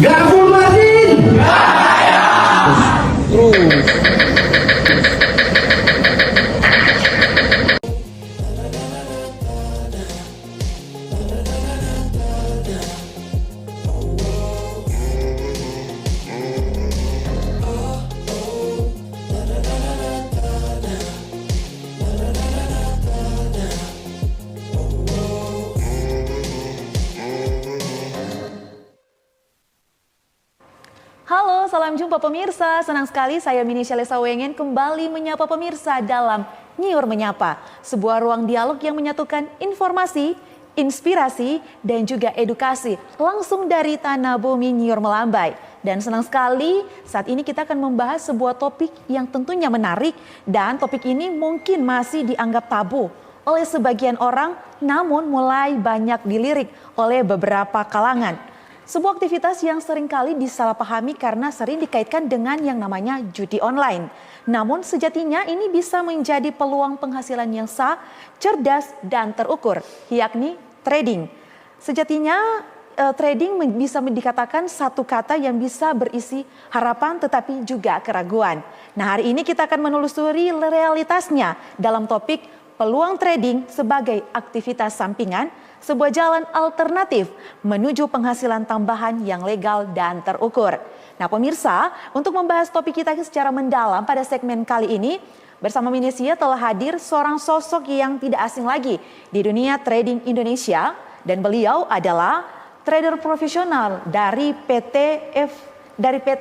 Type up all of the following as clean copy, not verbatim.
Gabung Martin. Halo, salam jumpa pemirsa. Senang sekali saya Mini Shalesa Wengen kembali menyapa pemirsa dalam Nyiur Menyapa. Sebuah ruang dialog yang menyatukan informasi, inspirasi, dan juga edukasi langsung dari tanah bumi Nyiur Melambai. Dan senang sekali saat ini kita akan membahas sebuah topik yang tentunya menarik dan topik ini mungkin masih dianggap tabu oleh sebagian orang namun mulai banyak dilirik oleh beberapa kalangan. Sebuah aktivitas yang seringkali disalahpahami karena sering dikaitkan dengan yang namanya judi online. Namun sejatinya ini bisa menjadi peluang penghasilan yang sah, cerdas, dan terukur, yakni trading. Sejatinya trading bisa dikatakan satu kata yang bisa berisi harapan tetapi juga keraguan. Nah, hari ini kita akan menelusuri realitasnya dalam topik peluang trading sebagai aktivitas sampingan, sebuah jalan alternatif menuju penghasilan tambahan yang legal dan terukur. Nah pemirsa, untuk membahas topik kita secara mendalam pada segmen kali ini, bersama Minisia telah hadir seorang sosok yang tidak asing lagi di dunia trading Indonesia. Dan beliau adalah trader profesional dari PT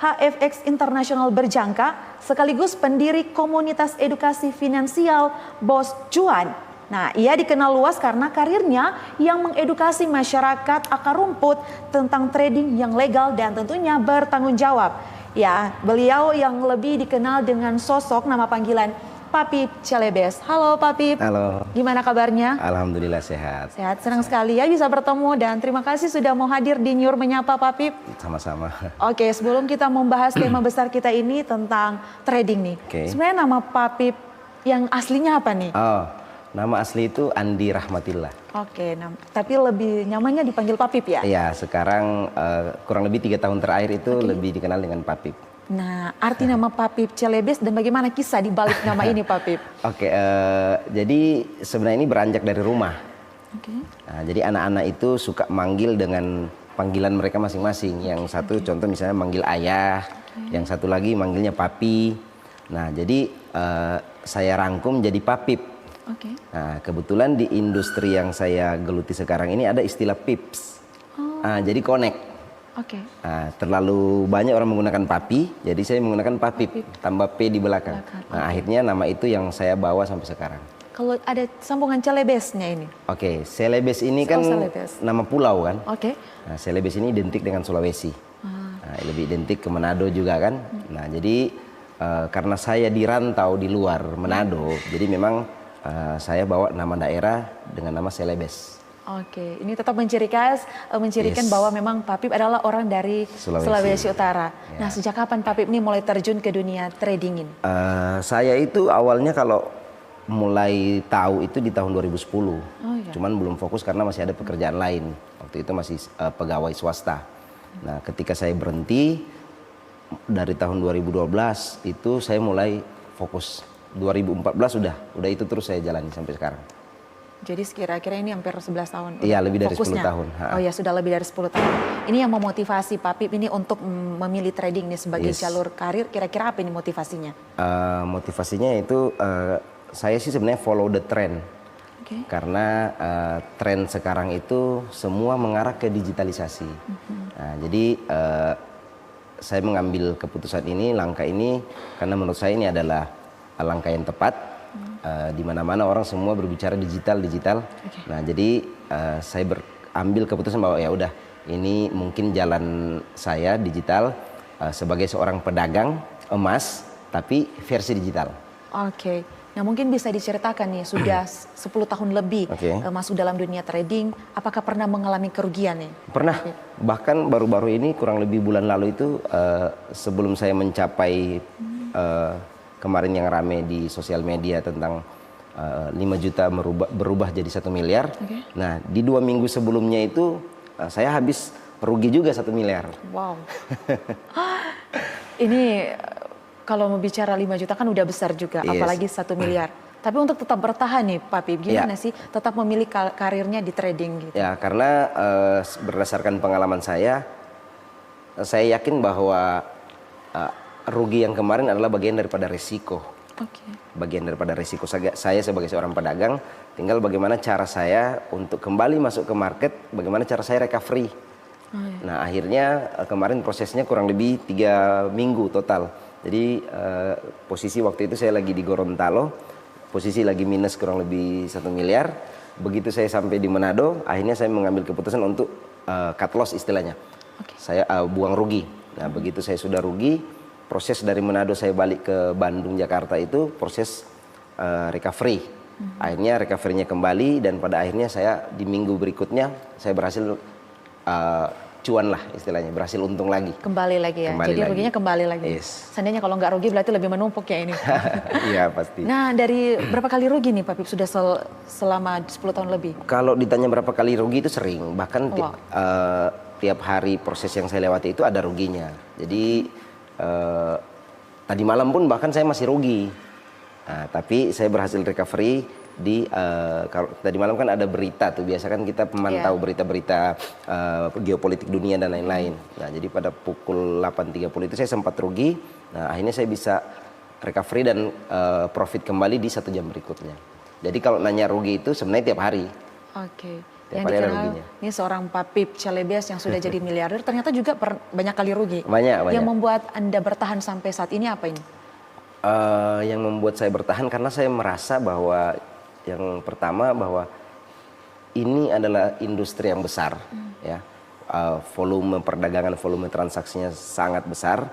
HFX International Berjangka, sekaligus pendiri komunitas edukasi finansial Bos Cuan. Nah, ia dikenal luas karena karirnya yang mengedukasi masyarakat akar rumput tentang trading yang legal dan tentunya bertanggung jawab. Ya, beliau yang lebih dikenal dengan sosok nama panggilan Papip Celebes. Halo Papip. Halo. Gimana kabarnya? Alhamdulillah sehat. Sehat, senang sekali ya bisa bertemu dan terima kasih sudah mau hadir di Nyiur Menyapa Papip. Sama-sama. Oke, sebelum kita membahas tema besar kita ini tentang trading nih. Oke. Sebenarnya nama Papip yang aslinya apa nih? Oh, nama asli itu Andi Rahmatillah. Oke, tapi lebih nyamannya dipanggil Papip ya? Iya, sekarang kurang lebih 3 tahun terakhir itu lebih dikenal dengan Papip. Nah, arti nama Papip Celebes dan bagaimana kisah di balik nama ini Papip? Oke, jadi sebenarnya ini beranjak dari rumah. Oke. Nah, jadi anak-anak itu suka manggil dengan panggilan mereka masing-masing. Yang satu contoh misalnya manggil ayah, yang satu lagi manggilnya papi. Nah, jadi saya rangkum jadi Papip. Oke. Nah, kebetulan di industri yang saya geluti sekarang ini ada istilah pips. Nah, jadi connect. Oke. Nah, terlalu banyak orang menggunakan papi, jadi saya menggunakan papip, tambah P di belakang. Nah, akhirnya nama itu yang saya bawa sampai sekarang. Kalau ada sambungan Celebesnya ini? Oke, Celebes ini kan Celebes. nama pulau kan. Oke. Nah, Celebes ini identik dengan Sulawesi. Nah, lebih identik ke Manado juga kan. Nah, jadi karena saya dirantau di luar Manado, jadi memang saya bawa nama daerah dengan nama Celebes. Oke, ini tetap mencirikan bahwa memang Papip adalah orang dari Sulawesi Utara. Ya. Nah, sejak kapan Papip ini mulai terjun ke dunia trading ini? Saya itu awalnya kalau mulai tahu itu di tahun 2010. Iya. Cuman belum fokus karena masih ada pekerjaan lain. Waktu itu masih pegawai swasta. Nah, ketika saya berhenti dari tahun 2012 itu saya mulai fokus. 2014 udah itu terus saya jalani sampai sekarang. Jadi kira-kira ini hampir 11 tahun. Iya, lebih dari fokusnya. 10 tahun. Oh ya, sudah lebih dari 10 tahun. Ini yang memotivasi Papip ini untuk memilih trading nih sebagai jalur karir. Kira-kira apa ini motivasinya? Motivasinya itu saya sih sebenarnya follow the trend. Okay. Karena tren sekarang itu semua mengarah ke digitalisasi. Nah, jadi saya mengambil keputusan ini, langkah ini karena menurut saya ini adalah langkah yang tepat. Di mana-mana orang semua berbicara digital. Okay. Nah, jadi saya ambil keputusan bahwa ya udah ini mungkin jalan saya digital sebagai seorang pedagang emas tapi versi digital. Oke. Nah, mungkin bisa diceritakan nih sudah 10 tahun lebih masuk dalam dunia trading, apakah pernah mengalami kerugian nih? Pernah. Bahkan baru-baru ini kurang lebih bulan lalu itu sebelum saya mencapai kemarin yang rame di sosial media tentang 5 juta berubah jadi 1 miliar. Nah, di 2 minggu sebelumnya itu saya habis rugi juga 1 miliar. Wow. Ini kalau mau bicara 5 juta kan udah besar juga, Yes. apalagi 1 miliar. Tapi untuk tetap bertahan nih Pak Pip, gimana sih tetap memilih karirnya di trading gitu? Ya, karena berdasarkan pengalaman saya yakin bahwa rugi yang kemarin adalah bagian daripada risiko. Oke. Bagian daripada risiko saya sebagai seorang pedagang, tinggal bagaimana cara saya untuk kembali masuk ke market, bagaimana cara saya recovery. Nah, akhirnya kemarin prosesnya kurang lebih 3 minggu total. Jadi posisi waktu itu saya lagi di Gorontalo, posisi lagi minus kurang lebih 1 miliar. Begitu saya sampai di Manado, akhirnya saya mengambil keputusan untuk cut loss istilahnya. Saya buang rugi. Nah, begitu saya sudah rugi, proses dari Manado saya balik ke Bandung, Jakarta itu proses recovery. Akhirnya recovery-nya kembali dan pada akhirnya saya di minggu berikutnya saya berhasil cuan lah istilahnya, berhasil untung lagi. Kembali lagi ya, Kembali jadi lagi. ruginya kembali lagi. Yes. Seandainya kalau nggak rugi berarti lebih menumpuk ya ini. Iya pasti. Nah, dari berapa kali rugi nih Pak Pip sudah selama 10 tahun lebih? Kalau ditanya berapa kali rugi itu sering, bahkan tiap hari proses yang saya lewati itu ada ruginya. Jadi tadi malam pun bahkan saya masih rugi. Nah, tapi saya berhasil recovery di kalau tadi malam kan ada berita tuh, biasa kan kita memantau berita-berita geopolitik dunia dan lain-lain. Nah, jadi pada pukul 8.30 itu saya sempat rugi. Nah, akhirnya saya bisa recovery dan profit kembali di 1 jam berikutnya. Jadi kalau nanya rugi itu sebenarnya tiap hari. Oke. Tiap Yang hari ada dikenal ruginya. ini seorang Pak Pip Celebias yang sudah jadi miliarder ternyata juga banyak kali rugi. Banyak. Yang membuat Anda bertahan sampai saat ini apa ini? Yang membuat saya bertahan karena saya merasa bahwa yang pertama bahwa ini adalah industri yang besar, ya, volume perdagangan, volume transaksinya sangat besar.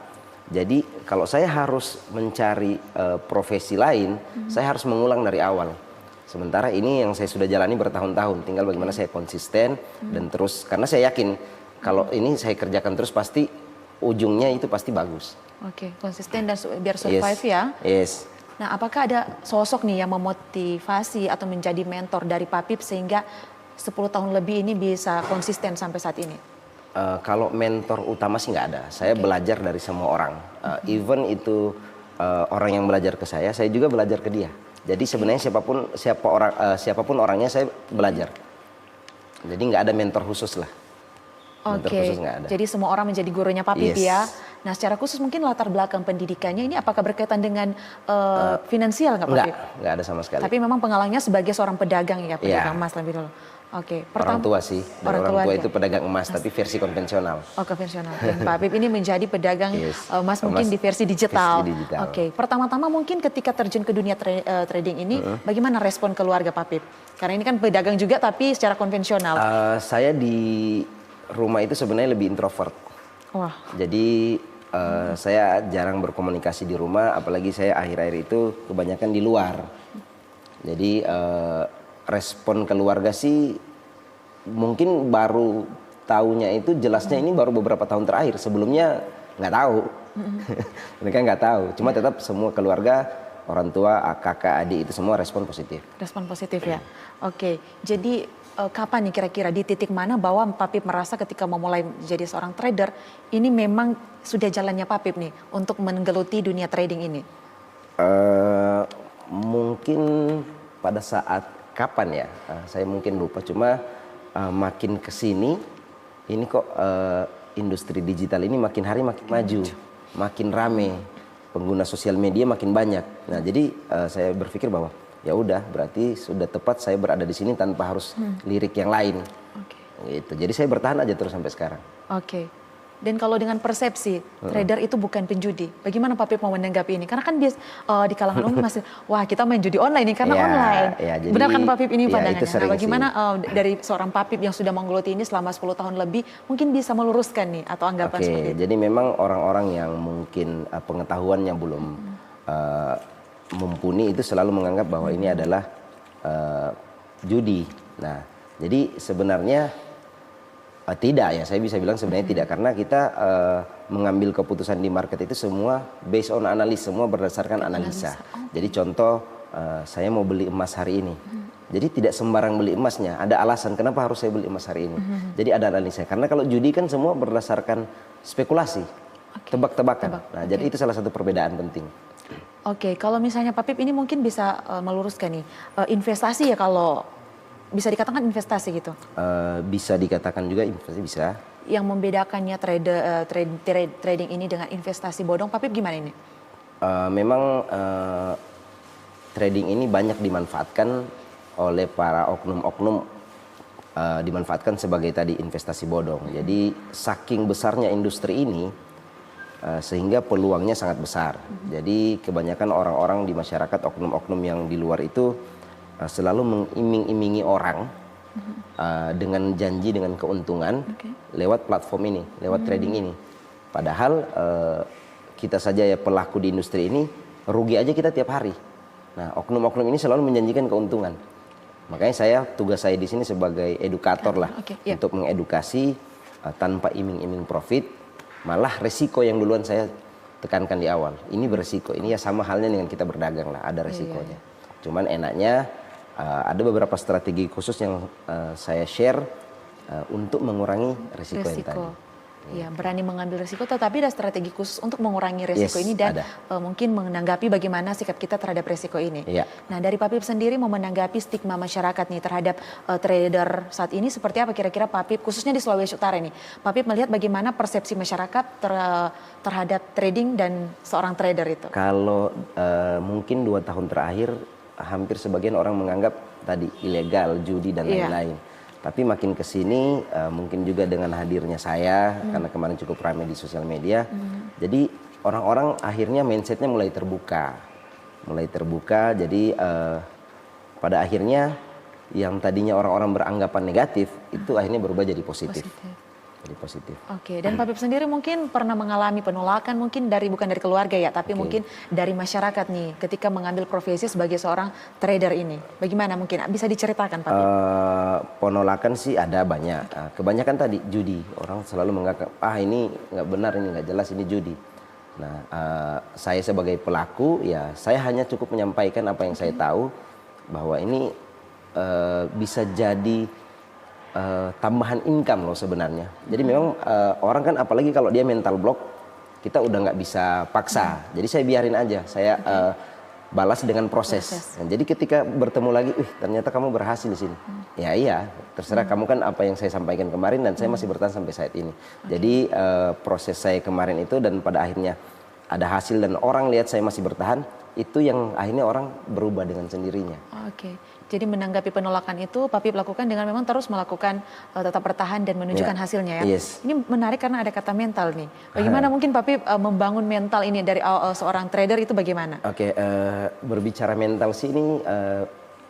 Jadi kalau saya harus mencari profesi lain, saya harus mengulang dari awal. Sementara ini yang saya sudah jalani bertahun-tahun, tinggal bagaimana saya konsisten dan terus, karena saya yakin kalau ini saya kerjakan terus pasti ujungnya itu pasti bagus. Oke, konsisten dan biar survive ya. Yes. Nah, apakah ada sosok nih yang memotivasi atau menjadi mentor dari Pak Pip sehingga 10 tahun lebih ini bisa konsisten sampai saat ini? Kalau mentor utama sih nggak ada. Saya belajar dari semua orang. Even itu orang yang belajar ke saya juga belajar ke dia. Jadi sebenarnya siapapun orangnya saya belajar. Jadi nggak ada mentor khusus lah. Mentor Oke, khusus nggak ada. jadi semua orang menjadi gurunya Pak Pip Yes. ya. Nah, secara khusus mungkin latar belakang pendidikannya ini apakah berkaitan dengan finansial nggak Pak Pip? Nggak ada sama sekali. Tapi memang pengalamannya sebagai seorang pedagang ya, pedagang emas lebih dulu. Oke, Orang tua sih, dan orang tua aja. itu pedagang emas, tapi versi konvensional. Oh, konvensional. Dan Pak Pip ini menjadi pedagang emas mungkin Emas di versi digital. versi digital. Oke, pertama-tama mungkin ketika terjun ke dunia trading ini, bagaimana respon keluarga Pak Pip? Karena ini kan pedagang juga tapi secara konvensional. Saya di rumah itu sebenarnya lebih introvert. Wah. Jadi saya jarang berkomunikasi di rumah, apalagi saya akhir-akhir itu kebanyakan di luar. Jadi respon keluarga sih mungkin baru tahunya itu jelasnya ini baru beberapa tahun terakhir. Sebelumnya nggak tahu, mereka nggak tahu. Cuma tetap semua keluarga, orang tua, kakak, adik itu semua respon positif. Respon positif ya. Oke, jadi kapan nih kira-kira di titik mana bahwa Pak Pip merasa ketika memulai menjadi seorang trader ini memang sudah jalannya Pak Pip nih untuk menggeluti dunia trading ini? Mungkin pada saat kapan ya? Saya mungkin lupa. Cuma makin kesini ini kok industri digital ini makin hari makin maju, makin rame, pengguna sosial media makin banyak. Nah, jadi saya berpikir bahwa ya udah berarti sudah tepat saya berada di sini tanpa harus lirik yang lain. Gitu. Jadi saya bertahan aja terus sampai sekarang. Oke. Dan kalau dengan persepsi trader itu bukan penjudi, bagaimana Pak Pip mau menanggapi ini? Karena kan di kalangan umum masih, wah kita main judi online nih karena online. Jadi, benar kan Pak Pip ini pandangannya? Itu Nah, bagaimana dari seorang Pak Pip yang sudah menggeluti ini selama 10 tahun lebih, mungkin bisa meluruskan nih atau anggapan seperti itu? Jadi memang orang-orang yang mungkin pengetahuannya belum mumpuni itu selalu menganggap bahwa ini adalah judi. Nah, jadi sebenarnya tidak ya, saya bisa bilang sebenarnya tidak, karena kita mengambil keputusan di market itu semua based on analis, semua berdasarkan analisa. Jadi contoh saya mau beli emas hari ini, Jadi tidak sembarang beli emasnya, ada alasan kenapa harus saya beli emas hari ini. Jadi ada analisa. Karena kalau judi kan semua berdasarkan spekulasi, tebak-tebakan. Nah, jadi itu salah satu perbedaan penting. Oke, kalau misalnya Pak Pip ini mungkin bisa meluruskan nih, investasi ya, kalau bisa dikatakan investasi gitu. Bisa dikatakan juga investasi bisa. Yang membedakannya trading ini dengan investasi bodong, Pak Pip gimana ini? Memang trading ini banyak dimanfaatkan oleh para oknum-oknum, dimanfaatkan sebagai tadi investasi bodong. Jadi saking besarnya industri ini sehingga peluangnya sangat besar. Jadi kebanyakan orang-orang di masyarakat, oknum-oknum yang di luar itu selalu mengiming-imingi orang dengan janji, dengan keuntungan lewat platform ini, lewat trading ini. Padahal kita saja ya pelaku di industri ini rugi aja kita tiap hari. Nah, oknum-oknum ini selalu menjanjikan keuntungan. Makanya tugas saya di sini sebagai edukator lah, untuk mengedukasi tanpa iming-iming profit, malah resiko yang duluan saya tekankan di awal. Ini beresiko, ini ya sama halnya dengan kita berdagang lah, ada resikonya. Cuman enaknya ada beberapa strategi khusus yang saya share untuk mengurangi resiko yang tadi. Ya, berani mengambil risiko, tetapi ada strategi khusus untuk mengurangi risiko ini dan mungkin menanggapi bagaimana sikap kita terhadap risiko ini. Nah, dari Pak Pip sendiri mau menanggapi stigma masyarakat nih terhadap trader saat ini seperti apa kira-kira Pak Pip, khususnya di Sulawesi Utara ini. Pak Pip melihat bagaimana persepsi masyarakat terhadap trading dan seorang trader itu? Kalau mungkin 2 tahun terakhir hampir sebagian orang menganggap tadi ilegal, judi dan lain-lain. Tapi makin ke sini mungkin juga dengan hadirnya saya, karena kemarin cukup ramai di sosial media, jadi orang-orang akhirnya mindsetnya mulai terbuka. Jadi pada akhirnya yang tadinya orang-orang beranggapan negatif, itu akhirnya berubah jadi positif. Oke, dan Pak Pip sendiri mungkin pernah mengalami penolakan mungkin bukan dari keluarga ya, tapi mungkin dari masyarakat nih ketika mengambil profesi sebagai seorang trader ini. Bagaimana mungkin bisa diceritakan Pak Pip? Penolakan sih ada banyak. Kebanyakan tadi judi. Orang selalu menganggap ini nggak benar, ini nggak jelas, ini judi. Nah, saya sebagai pelaku ya saya hanya cukup menyampaikan apa yang saya tahu, bahwa ini bisa jadi tambahan income loh sebenarnya. Jadi memang orang kan apalagi kalau dia mental block, kita udah nggak bisa paksa. Jadi saya biarin aja, saya balas dengan proses. Nah, jadi ketika bertemu lagi, ternyata kamu berhasil di sini. Ya iya, terserah kamu kan apa yang saya sampaikan kemarin dan saya masih bertahan sampai saat ini. Jadi proses saya kemarin itu dan pada akhirnya ada hasil dan orang lihat saya masih bertahan, itu yang akhirnya orang berubah dengan sendirinya. Jadi menanggapi penolakan itu Pak Pip lakukan dengan memang terus melakukan tetap bertahan dan menunjukkan hasilnya ya. Ini menarik karena ada kata mental nih. Bagaimana mungkin Pak Pip membangun mental ini dari seorang trader itu bagaimana? Berbicara mental sih ini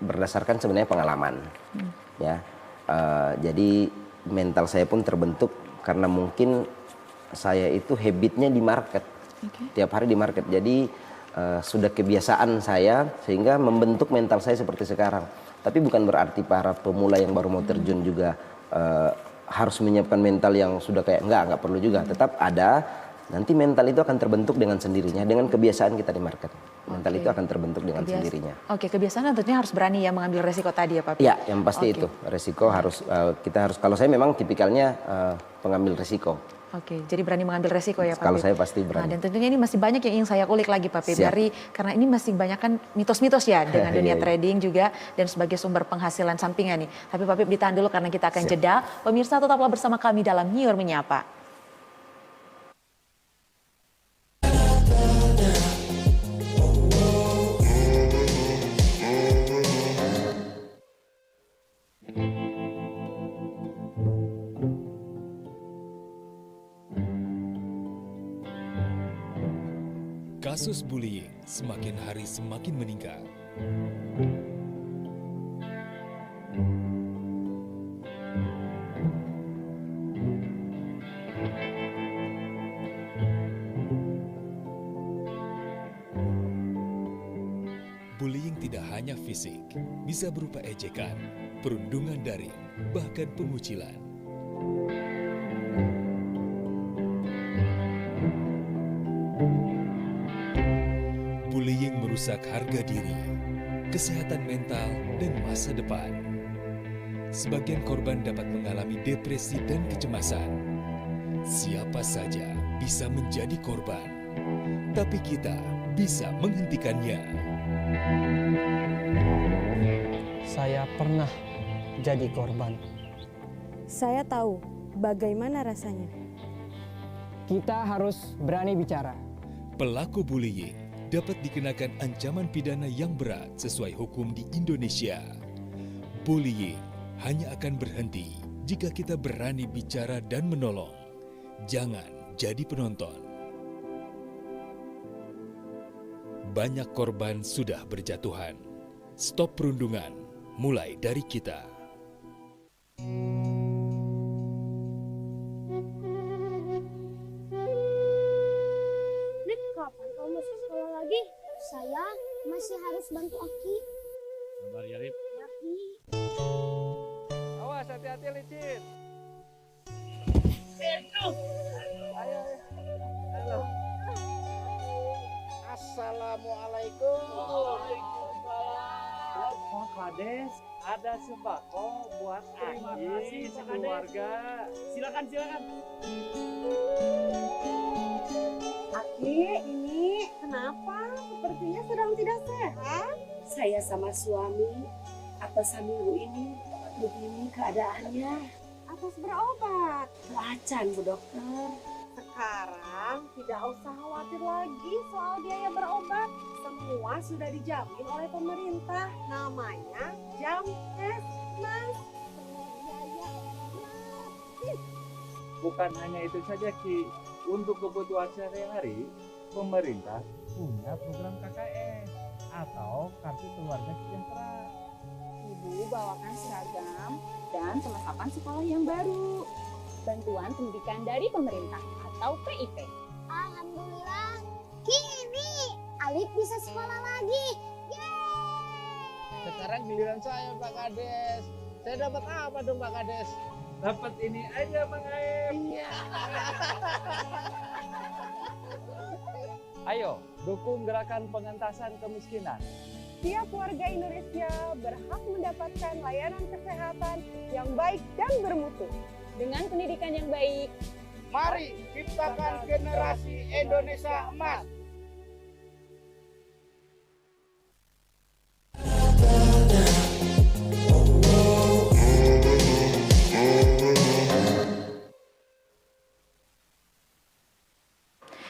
berdasarkan sebenarnya pengalaman. Jadi mental saya pun terbentuk karena mungkin saya itu habitnya di market. Tiap hari di market. Jadi sudah kebiasaan saya sehingga membentuk mental saya seperti sekarang. Tapi bukan berarti para pemula yang baru mau terjun juga harus menyiapkan mental yang sudah kayak nggak perlu juga. Tetap ada, nanti mental itu akan terbentuk dengan sendirinya dengan kebiasaan kita di market. Mental itu akan terbentuk dengan sendirinya. Kebiasaan tentunya harus berani ya mengambil resiko tadi ya Pak Pip. Ya, yang pasti itu resiko harus kita harus. Kalau saya memang tipikalnya pengambil resiko. Jadi berani mengambil resiko ya Pak Pip. Kalau saya pasti berani. Nah, dan tentunya ini masih banyak yang ingin saya ulik lagi Pak Pip. Karena ini masih banyak kan mitos-mitos ya dengan dunia trading juga dan sebagai sumber penghasilan sampingan nih. Tapi Pak Pip ditahan dulu karena kita akan jeda. Pemirsa tetaplah bersama kami dalam Nyiur Menyapa. Kasus bullying semakin hari semakin meningkat. Bullying tidak hanya fisik, bisa berupa ejekan, perundungan daring, bahkan pengucilan. Bullying merusak harga diri, kesehatan mental, dan masa depan. Sebagian korban dapat mengalami depresi dan kecemasan. Siapa saja bisa menjadi korban, tapi kita bisa menghentikannya. Saya pernah jadi korban. Saya tahu bagaimana rasanya. Kita harus berani bicara. Pelaku bullying dapat dikenakan ancaman pidana yang berat sesuai hukum di Indonesia. Bullying hanya akan berhenti jika kita berani bicara dan menolong. Jangan jadi penonton. Banyak korban sudah berjatuhan. Stop perundungan, mulai dari kita. Nek, kapan kamu masuk sekolah lagi? Saya masih harus bantu Aki. Sabar ya, Rip. Ya, Ki. Awas, hati-hati licin. Ayo. Halo. Assalamualaikum. Oh, Kades, ada sembako buat Aki keluarga. Silakan. Aki, ini kenapa? Sepertinya sedang tidak sehat. Saya sama suami atas seminggu ini begini keadaannya. Atas berobat. Wacan, Bu Dokter. Sekarang tidak usah khawatir lagi soal biaya berobat. Semua sudah dijamin oleh pemerintah. Namanya Jamkesmas. Bukan hanya itu saja, Ki. Untuk kebutuhan sehari-hari, pemerintah punya program KKS atau Kartu Keluarga Sejahtera. Ibu bawakan seragam dan perlengkapan sekolah yang baru. Bantuan pendidikan dari pemerintah atau PIP. Alhamdulillah, kini Alif bisa sekolah lagi. Yeay! Sekarang giliran saya, Pak Kades. Saya dapat apa dong, Pak Kades? Dapat ini aja, Bang Aep. Ayo, dukung gerakan pengentasan kemiskinan. Tiap warga Indonesia berhak mendapatkan layanan kesehatan yang baik dan bermutu. Dengan pendidikan yang baik, Mari ciptakan generasi Indonesia emas.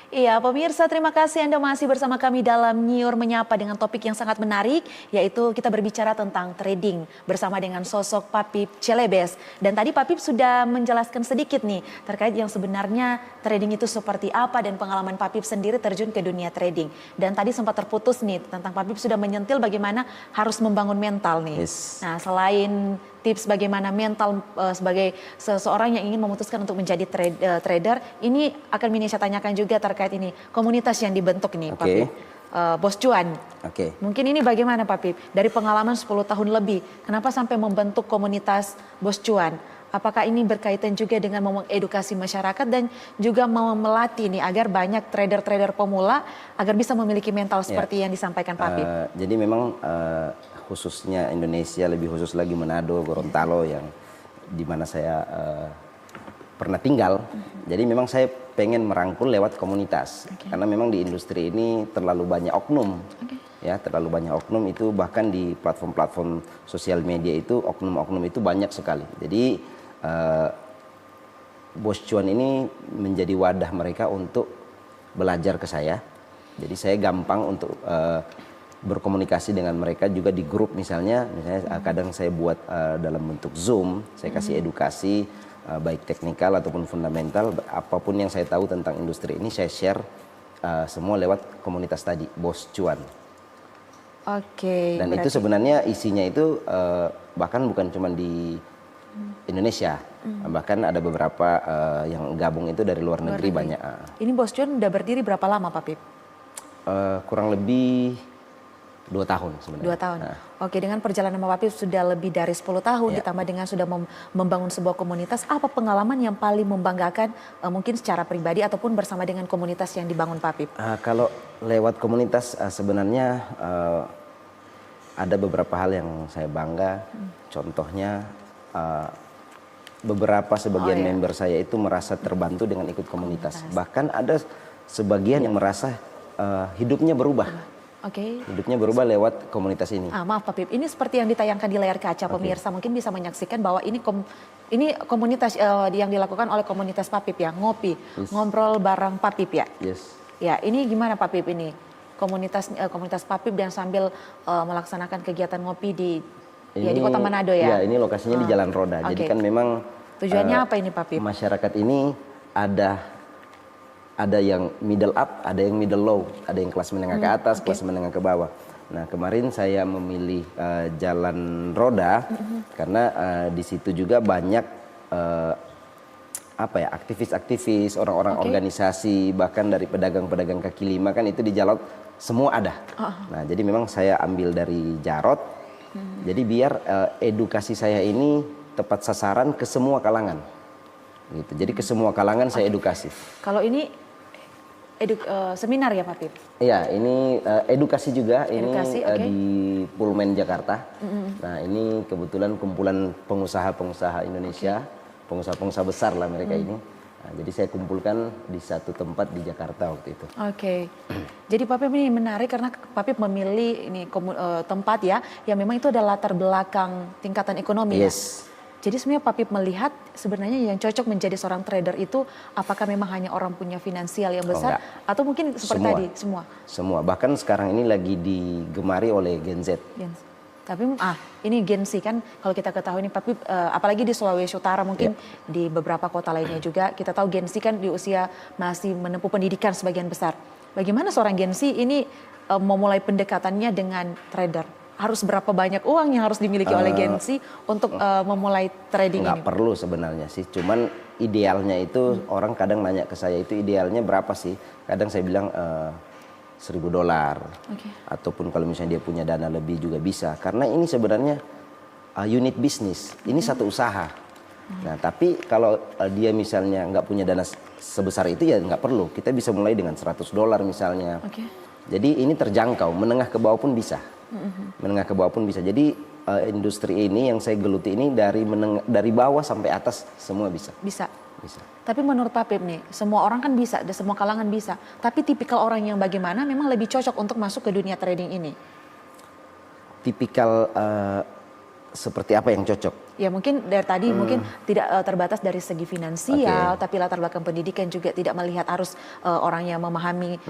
Iya, pemirsa, terima kasih Anda masih bersama kami dalam Nyiur Menyapa dengan topik yang sangat menarik, yaitu kita berbicara tentang trading bersama dengan sosok Papip Celebes. Dan tadi Papip sudah menjelaskan sedikit nih terkait yang sebenarnya trading itu seperti apa dan pengalaman Papip sendiri terjun ke dunia trading. Dan tadi sempat terputus nih tentang Papip sudah menyentil bagaimana harus membangun mental nih. Yes. Nah, selain tips bagaimana mental sebagai seseorang yang ingin memutuskan untuk menjadi trader, ini akan saya tanyakan juga terkait ini komunitas yang dibentuk nih, Pak Pip. Bos Cuan. Mungkin ini bagaimana Pak Pip? Dari pengalaman 10 tahun lebih, kenapa sampai membentuk komunitas Bos Cuan? Apakah ini berkaitan juga dengan mengedukasi masyarakat dan juga mau melatih nih agar banyak trader-trader pemula agar bisa memiliki mental seperti yang disampaikan Pak Pip? Jadi memang khususnya Indonesia, lebih khusus lagi Manado, Gorontalo yang dimana saya pernah tinggal. Jadi memang saya pengen merangkul lewat komunitas, karena memang di industri ini terlalu banyak oknum, ya terlalu banyak oknum itu, bahkan di platform-platform sosial media itu oknum-oknum itu banyak sekali. Jadi Bos Cuan ini menjadi wadah mereka untuk belajar ke saya. Jadi saya gampang untuk berkomunikasi dengan mereka juga di grup misalnya kadang saya buat dalam bentuk Zoom, saya kasih edukasi baik teknikal ataupun fundamental, apapun yang saya tahu tentang industri ini saya share semua lewat komunitas tadi, Bos Cuan. Dan itu sebenarnya isinya itu bahkan bukan cuma di Indonesia, bahkan ada beberapa yang gabung itu dari luar negeri banyak. Ini Bos Cuan udah berdiri berapa lama Pak Pip? Kurang lebih 2 tahun sebenarnya. 2 tahun. Oke, dengan perjalanan Pak Pip sudah lebih dari 10 tahun, ditambah dengan sudah membangun sebuah komunitas, apa pengalaman yang paling membanggakan mungkin secara pribadi ataupun bersama dengan komunitas yang dibangun Pak Pip? Kalau lewat komunitas sebenarnya ada beberapa hal yang saya bangga. Contohnya beberapa sebagian member saya itu merasa terbantu dengan ikut komunitas. Bahkan ada sebagian yang merasa hidupnya berubah. Hidupnya berubah lewat komunitas ini. Maaf Pak Pip, ini seperti yang ditayangkan di layar kaca, pemirsa mungkin bisa menyaksikan bahwa ini komunitas yang dilakukan oleh komunitas Pak Pip ya, ngopi, ngobrol bareng Pak Pip ya. Ya, ini gimana Pak Pip ini? Komunitas Pak Pip yang sambil melaksanakan kegiatan ngopi di Kota Manado ya? Ya, ini lokasinya di Jalan Roda. Jadi kan memang tujuannya apa ini Pak Pip? Masyarakat ini ada yang middle up, ada yang middle low, ada yang kelas menengah ke atas, kelas menengah ke bawah. Nah, kemarin saya memilih Jalan Roda karena di situ juga banyak aktivis-aktivis, orang-orang organisasi, bahkan dari pedagang-pedagang kaki lima kan itu di Jarot semua ada. Nah, jadi memang saya ambil dari Jarot. Jadi biar edukasi saya ini tepat sasaran ke semua kalangan. Gitu. Jadi ke semua kalangan saya edukasi. Kalau ini seminar ya Pak Pip? Iya, ini edukasi juga. Ini di Pullman Jakarta. Nah, ini kebetulan kumpulan pengusaha-pengusaha Indonesia, pengusaha-pengusaha besar lah mereka ini. Nah, jadi saya kumpulkan di satu tempat di Jakarta waktu itu. Jadi Pak Pip ini menarik karena Pak Pip memilih ini tempat ya, yang memang itu ada latar belakang tingkatan ekonomi ya. Jadi sebenarnya Pak Pip melihat sebenarnya yang cocok menjadi seorang trader itu apakah memang hanya orang punya finansial yang besar atau mungkin seperti tadi semua. Bahkan sekarang ini lagi digemari oleh Gen Z. Tapi ini Gen Z kan kalau kita ketahui nih Pak Pip, apalagi di Sulawesi Utara mungkin di beberapa kota lainnya juga kita tahu Gen Z kan di usia masih menempuh pendidikan sebagian besar. Bagaimana seorang Gen Z ini memulai pendekatannya dengan trader? Harus berapa banyak uang yang harus dimiliki oleh Gen Z untuk memulai trading ini? Nggak perlu sebenarnya sih, cuman idealnya itu orang kadang nanya ke saya itu idealnya berapa sih? Kadang saya bilang $1.000 ataupun kalau misalnya dia punya dana lebih juga bisa. Karena ini sebenarnya unit bisnis, ini satu usaha. Nah tapi kalau dia misalnya nggak punya dana sebesar itu ya nggak perlu. Kita bisa mulai dengan $100 misalnya. Jadi ini terjangkau, menengah ke bawah pun bisa. Menengah ke bawah pun bisa. Jadi industri ini yang saya geluti ini dari bawah sampai atas semua bisa. Bisa. Tapi menurut Pak Pip nih, semua orang kan bisa, dan semua kalangan bisa. Tapi tipikal orang yang bagaimana memang lebih cocok untuk masuk ke dunia trading ini? Tipikal seperti apa yang cocok? Ya mungkin dari tadi mungkin tidak terbatas dari segi finansial, tapi latar belakang pendidikan juga tidak melihat harus orang yang memahami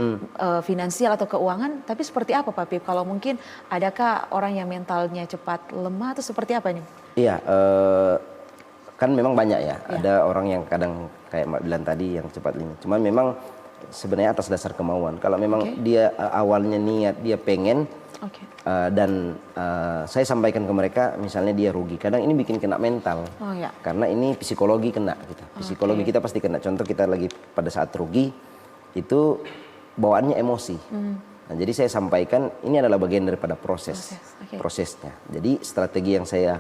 finansial atau keuangan. Tapi seperti apa Pak Pip? Kalau mungkin adakah orang yang mentalnya cepat lemah atau seperti apa nih? Iya, kan memang banyak ya. Ada orang yang kadang kayak Mbak bilang tadi yang cepat lemah. Cuman memang sebenarnya atas dasar kemauan. Kalau memang dia awalnya niat dia pengen. Dan saya sampaikan ke mereka misalnya dia rugi, kadang ini bikin kena mental karena ini psikologi kena gitu. Psikologi kita pasti kena. Contoh kita lagi pada saat rugi itu bawaannya emosi. Nah, jadi saya sampaikan ini adalah bagian daripada prosesnya. Jadi strategi yang saya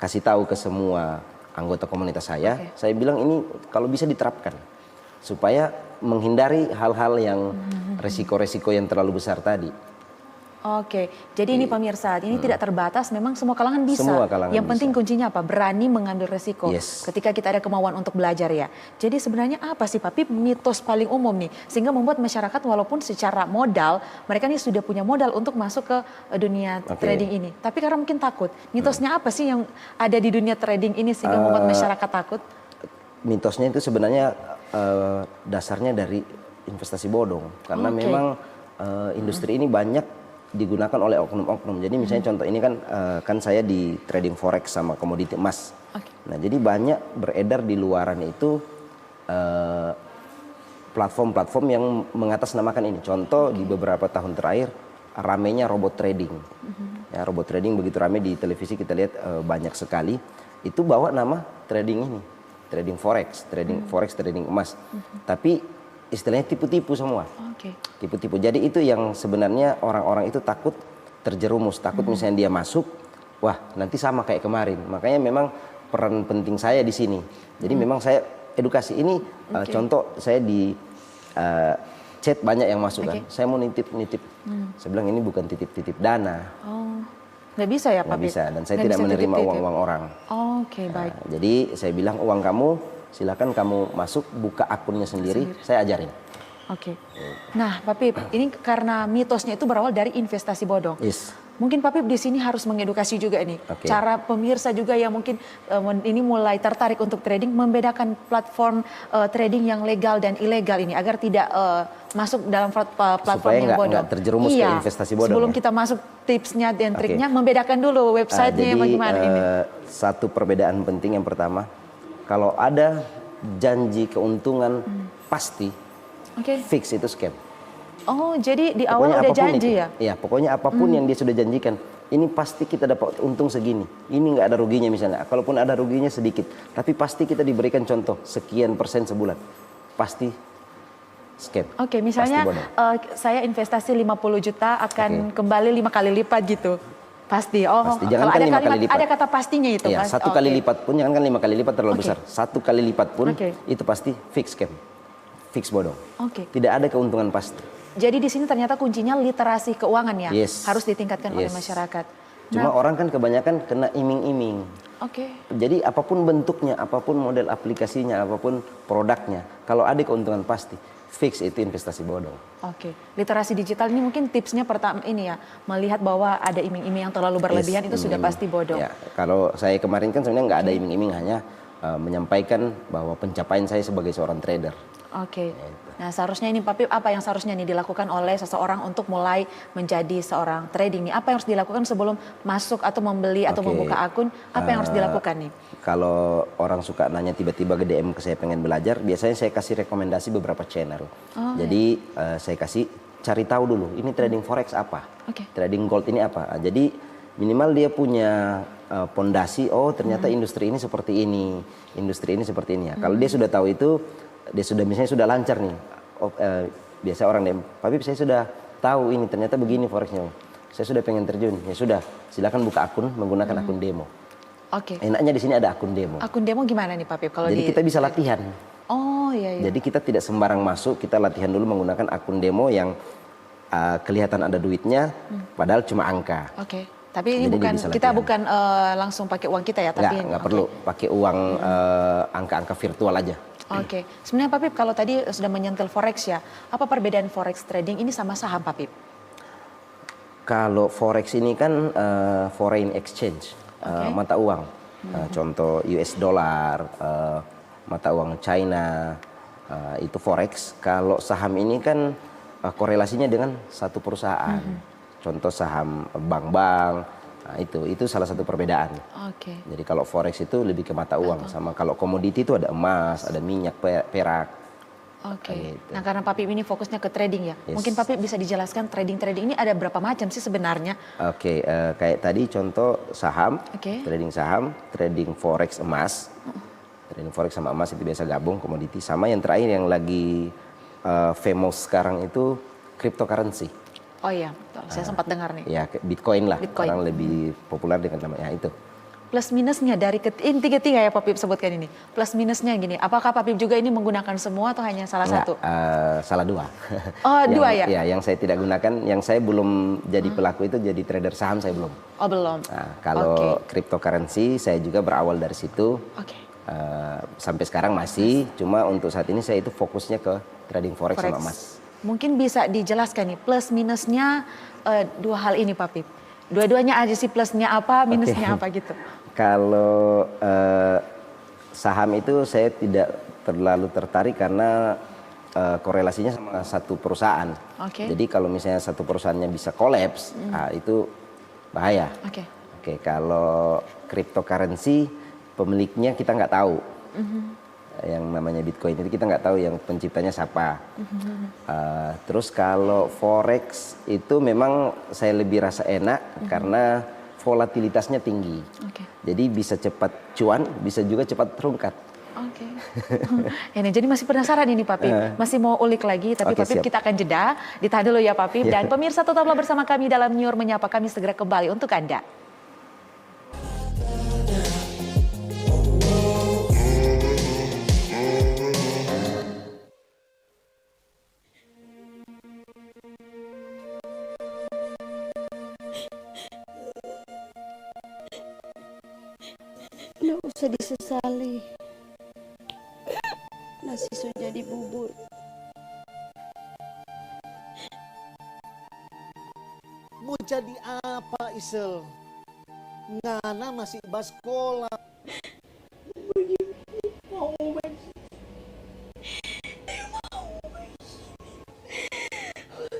kasih tahu ke semua anggota komunitas saya bilang ini kalau bisa diterapkan supaya menghindari hal-hal yang resiko-resiko yang terlalu besar tadi. Jadi ini pemirsa, ini tidak terbatas, memang semua kalangan bisa. Yang penting kuncinya apa? Berani mengambil resiko ketika kita ada kemauan untuk belajar ya. Jadi sebenarnya apa sih Pak Pip mitos paling umum nih sehingga membuat masyarakat walaupun secara modal mereka ini sudah punya modal untuk masuk ke dunia trading ini, tapi karena mungkin takut. Mitosnya apa sih yang ada di dunia trading ini sehingga membuat masyarakat takut? Mitosnya itu sebenarnya dasarnya dari investasi bodong karena memang industri ini banyak digunakan oleh oknum-oknum. Jadi misalnya contoh ini kan saya di trading forex sama komoditi emas. Nah jadi banyak beredar di luaran itu platform-platform yang mengatasnamakan ini. Contoh di beberapa tahun terakhir ramenya robot trading. Ya, robot trading begitu rame di televisi kita lihat banyak sekali. Itu bawa nama trading ini, trading forex, trading emas. Tapi istilahnya tipu-tipu semua. Tipu-tipu. Jadi itu yang sebenarnya orang-orang itu takut terjerumus, takut misalnya dia masuk, wah nanti sama kayak kemarin. Makanya memang peran penting saya di sini. Jadi memang saya edukasi ini contoh saya di chat banyak yang masuk Oke. kan. Saya mau nitip. Saya bilang ini bukan titip dana. Oh, nggak bisa ya Pak? Nggak bisa, dan saya Nggak tidak bisa menerima titip-titip. uang-uang orang. Oke, baik. Nah, jadi saya bilang uang kamu silakan kamu masuk, buka akunnya sendiri. Saya ajarin. Oke. Nah, Pak Pip, ini karena mitosnya itu berawal dari investasi bodong. Yes. Mungkin Pak Pip di sini harus mengedukasi juga nih. Oke. Cara pemirsa juga yang mungkin ini mulai tertarik untuk trading, membedakan platform trading yang legal dan ilegal ini agar tidak masuk dalam platform Supaya yang bodong. nggak terjerumus ke investasi bodong. Sebelum Ya? kita masuk tipsnya dan Oke. triknya, membedakan dulu websitenya Jadi bagaimana ini. satu perbedaan penting yang pertama, kalau ada janji keuntungan pasti, Oke. fix itu scam. Oh, jadi di awal udah apapun janji itu. ya? Iya, pokoknya apapun yang dia sudah janjikan, ini pasti kita dapat untung segini. Ini nggak ada ruginya misalnya. Kalaupun ada ruginya sedikit, tapi pasti kita diberikan contoh sekian persen sebulan. Pasti scam. Oke, misalnya Pasti bodong. saya investasi 50 juta akan kembali 5 kali lipat gitu. Pasti. Oh, Pasti. kalau Jangan kan ada 5 kali lipat. ada kata pastinya itu, Iya, Mas. satu Oke. kali lipat pun, jangan kan 5 kali lipat terlalu Oke. besar. 1 kali lipat pun Oke. itu pasti fix scam, fix bodong. Oke. Tidak ada keuntungan pasti. Jadi di sini ternyata kuncinya literasi keuangan ya, Yes. harus ditingkatkan oleh Yes. masyarakat. Cuma Nah, orang kan kebanyakan kena iming-iming. oke. Jadi apapun bentuknya, apapun model aplikasinya, apapun produknya, kalau ada keuntungan pasti, fix itu investasi bodong. Oke, literasi digital ini mungkin tipsnya pertama ini ya, melihat bahwa ada iming-iming yang terlalu berlebihan Yes, itu sudah iming-iming. pasti bodong. Ya, kalau saya kemarin kan sebenarnya nggak ada iming-iming, hanya menyampaikan bahwa pencapaian saya sebagai seorang trader. Oke. Nah, seharusnya ini Pak Pip, apa yang seharusnya nih dilakukan oleh seseorang untuk mulai menjadi seorang trading nih? Apa yang harus dilakukan sebelum masuk atau membeli atau Oke. membuka akun? Apa yang harus dilakukan nih? Kalau orang suka nanya tiba-tiba ke DM ke saya pengen belajar, biasanya saya kasih rekomendasi beberapa channel. Jadi saya kasih cari tahu dulu, ini trading forex apa, Oke. trading gold ini apa. Jadi minimal dia punya pondasi, oh ternyata industri ini seperti ini, industri ini seperti ini ya. Kalau dia sudah tahu itu, dia sudah misalnya sudah lancar nih. Biasa orang DM, Pak Pip saya sudah tahu ini ternyata begini forexnya. Saya sudah pengen terjun, ya sudah silakan buka akun menggunakan akun demo. Oke. Enaknya di sini ada akun demo. Akun demo gimana nih Pak Pip? Kalau Jadi kita bisa latihan. Oh iya iya. Jadi kita tidak sembarang masuk, kita latihan dulu menggunakan akun demo yang kelihatan ada duitnya, padahal cuma angka. Oke. Tapi ini Jadi bukan bisa kita latihan. bukan langsung pakai uang kita ya, tapi Nggak oke. perlu pakai uang angka-angka virtual aja. Oke. Sebenarnya Pak Pip kalau tadi sudah menyentil forex ya, apa perbedaan forex trading ini sama saham Pak Pip? Kalau forex ini kan foreign exchange, mata uang. Contoh US dollar, mata uang China, itu forex. Kalau saham ini kan korelasinya dengan satu perusahaan. Contoh saham bank-bank, nah itu salah satu perbedaan. Oke. Jadi kalau forex itu lebih ke mata uang, sama kalau komoditi itu ada emas, ada minyak, perak. Oke. Gitu. Nah karena Pak Pip ini fokusnya ke trading ya, Yes. mungkin Pak Pip bisa dijelaskan trading ini ada berapa macam sih sebenarnya? Oke, kayak tadi contoh saham, Oke. trading saham, trading forex emas, trading forex sama emas itu biasa gabung komoditi. Sama yang terakhir yang lagi famous sekarang itu cryptocurrency. Oh iya, betul. Saya sempat dengar nih. Ya, Bitcoin lah, Bitcoin. sekarang lebih populer dengan namanya itu. Plus minusnya dari tiga-tiga ya Pak Pip sebutkan ini. Plus minusnya gini, apakah Pak Pip juga ini menggunakan semua atau hanya salah Enggak, satu? salah dua. Oh, dua ya? Ya, yang saya tidak gunakan, yang saya belum jadi pelaku itu jadi trader saham saya belum. Oh belum. Nah, kalau cryptocurrency saya juga berawal dari situ. Oke. Sampai sekarang masih, cuma untuk saat ini saya itu fokusnya ke trading forex sama emas. Mungkin bisa dijelaskan nih plus minusnya dua hal ini Pak Pip. Dua-duanya aja sih plusnya apa, minusnya apa gitu. Kalau saham itu saya tidak terlalu tertarik karena korelasinya sama satu perusahaan. Oke. Jadi kalau misalnya satu perusahaannya bisa kolaps, itu bahaya. Oke. Oke, kalau cryptocurrency pemiliknya kita nggak tahu. Yang namanya Bitcoin itu kita nggak tahu yang penciptanya siapa. Terus kalau forex itu memang saya lebih rasa enak karena volatilitasnya tinggi. Oke. Jadi bisa cepat cuan, bisa juga cepat terungkat. Oke. Ini jadi masih penasaran ini Pak Pip. Masih mau ulik lagi tapi Oke, Pak Pip siap. kita akan jeda. Ditahan dulu ya Pak Pip. Dan pemirsa tetaplah bersama kami dalam New York Menyapa. Kami segera kembali untuk Anda. Nggak usah disesali. Nasi sudah jadi bubur. Mau jadi apa Isel? Ngana masih bas sekolah.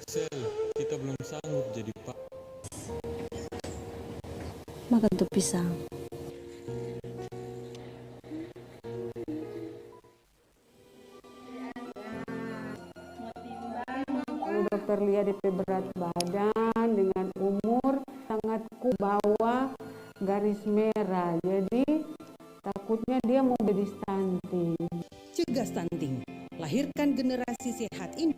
Sel, kita belum sanggup jadi pak. Makan tuh pisang. Dokter lihat DP berat badan dengan umur sangatku bawah garis merah, jadi takutnya dia mau jadi stunting. Cegah stunting, lahirkan generasi sehat ini.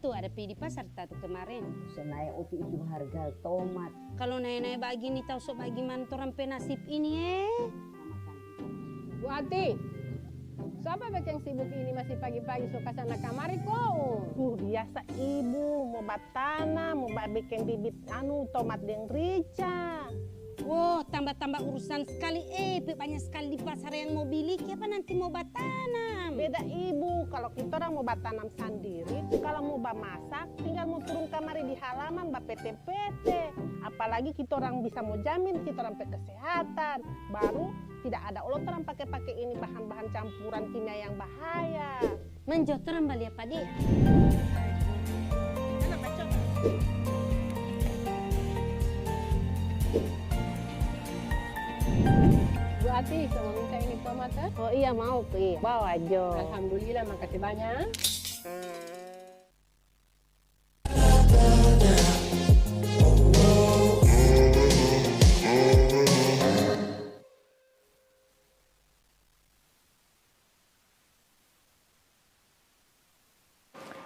Tuh ada di pasar tatu kemarin. Naik uti itu harga tomat. Kalau naik-naik begini tahu sok bagaimana orang penasib ini Bu Ati, siapa yang sibuk ini masih pagi-pagi suka sana kamari kok? Biasa ibu mau tanam, mau bikin bibit tomat dan rica. Wah, tambah-tambah urusan sekali. Banyak sekali di pasar yang mau beli. Apa nanti mau batanam? Beda ibu, kalau kita orang mau batanam sendiri, kalau mau masak, tinggal mau turun kamari di halaman, PT-PT. Apalagi kita orang bisa mau jamin kita orang kesehatan. Baru tidak ada ulot orang pakai ini bahan-bahan campuran kimia yang bahaya. Menjot orang beli apa dia? Bu Ati, mau minta ini tomat? Oh iya mau, Pi. Bawa aja. Alhamdulillah, makasih banyak.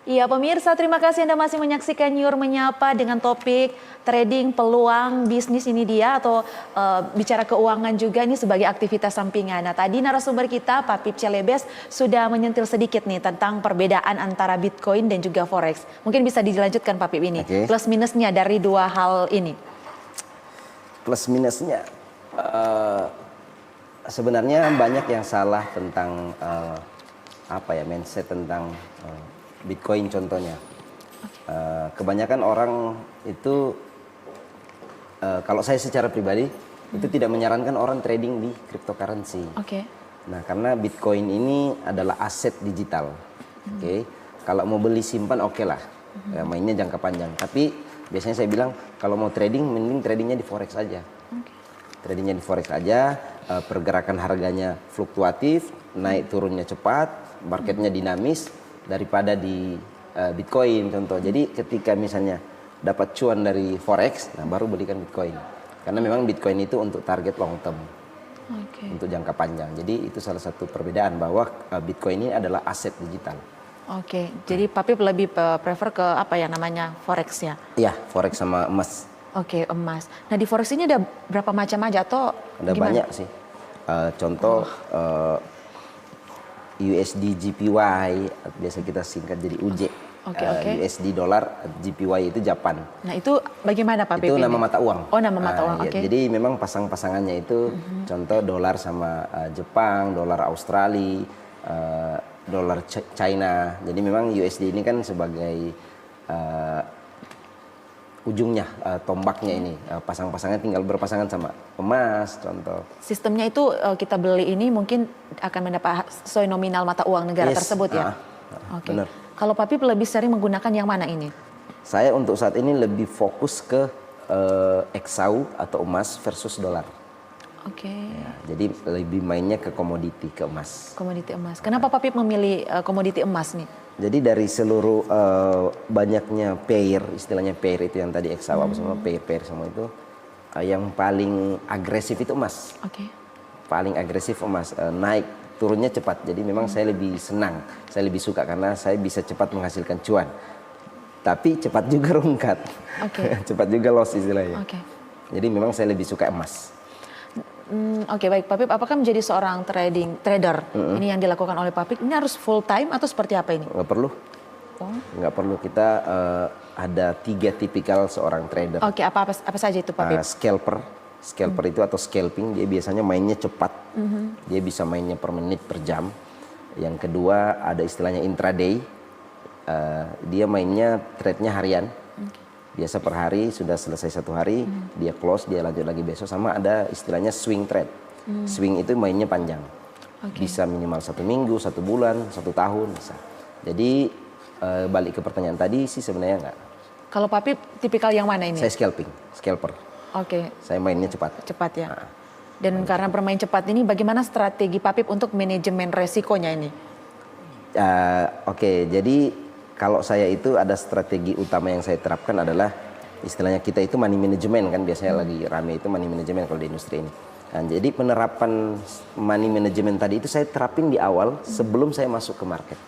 Iya pemirsa, terima kasih Anda masih menyaksikan Nyur Menyapa dengan topik trading peluang bisnis ini dia atau bicara keuangan juga ini sebagai aktivitas sampingan. Nah tadi narasumber kita Pak Pip Celebes sudah menyentil sedikit nih tentang perbedaan antara Bitcoin dan juga Forex. Mungkin bisa dilanjutkan Pak Pip ini, plus minusnya dari dua hal ini. Plus minusnya sebenarnya banyak yang salah tentang mindset tentang Bitcoin contohnya. Kebanyakan orang itu, kalau saya secara pribadi, itu tidak menyarankan orang trading di cryptocurrency. Nah, karena Bitcoin ini adalah aset digital. Kalau mau beli simpan lah, mainnya jangka panjang. Tapi biasanya saya bilang, kalau mau trading, mending tradingnya di Forex aja. Tradingnya di Forex aja, pergerakan harganya fluktuatif, naik turunnya cepat, marketnya dinamis, daripada di Bitcoin contoh. Jadi ketika misalnya dapat cuan dari Forex, nah baru belikan Bitcoin. Karena memang Bitcoin itu untuk target long term, untuk jangka panjang. Jadi itu salah satu perbedaan bahwa Bitcoin ini adalah aset digital. Oke, jadi Papip lebih prefer ke apa ya namanya forex ya? Iya, forex sama emas. Oke, emas. Nah di forex ini ada berapa macam aja atau Ada gimana? banyak sih. Contoh USD JPY, biasa kita singkat jadi UJ. USD dolar, JPY itu Japan. Nah itu bagaimana Pak Itu Pipi? nama mata uang. Oh nama mata uang, Ya, oke. jadi memang pasang-pasangannya itu contoh dolar sama Jepang, dolar Australia, dolar China. Jadi memang USD ini kan sebagai ujungnya, tombaknya ini. Pasang-pasangnya tinggal berpasangan sama emas contoh. Sistemnya itu kita beli ini mungkin akan mendapat sesuai nominal mata uang negara tersebut ya? Oke. Benar. Kalau Papip lebih sering menggunakan yang mana ini? Saya untuk saat ini lebih fokus ke XAU atau emas versus dolar. Oke. Ya, jadi lebih mainnya ke komoditi, ke emas. Komoditi emas. Kenapa Papip memilih komoditi emas nih? Jadi dari seluruh banyaknya pair, istilahnya pair itu yang tadi XAU apa semua pair semua itu, yang paling agresif itu emas. Oke. Paling agresif emas, naik turunnya cepat. Jadi memang saya lebih senang, saya lebih suka karena saya bisa cepat menghasilkan cuan. Tapi cepat juga rungkat, cepat juga loss istilahnya. Jadi memang saya lebih suka emas. Oke, baik Papip, apakah menjadi seorang trader ini yang dilakukan oleh Papip ini harus full time atau seperti apa ini? Nggak perlu, nggak perlu. Kita ada 3 tipikal seorang trader. Oke, apa saja itu Papip? Scalper itu atau scalping, dia biasanya mainnya cepat. Dia bisa mainnya per menit, per jam. Yang kedua ada istilahnya intraday. Dia mainnya trade-nya harian. Biasa per hari, sudah selesai 1 hari, dia close, dia lanjut lagi besok. Sama ada istilahnya swing trade. Swing itu mainnya panjang. Bisa minimal 1 minggu, 1 bulan, 1 tahun bisa. Jadi balik ke pertanyaan tadi sih sebenarnya enggak. Kalau Papip tipikal yang mana ini? Saya scalper. Oke. Saya mainnya cepat. Cepat ya. Dan karena bermain cepat ini, bagaimana strategi Papip untuk manajemen resikonya ini? Oke, jadi kalau saya itu ada strategi utama yang saya terapkan adalah istilahnya kita itu money management kan biasanya lagi rame itu money management kalau di industri ini. Nah, jadi penerapan money management tadi itu saya terapin di awal sebelum saya masuk ke market.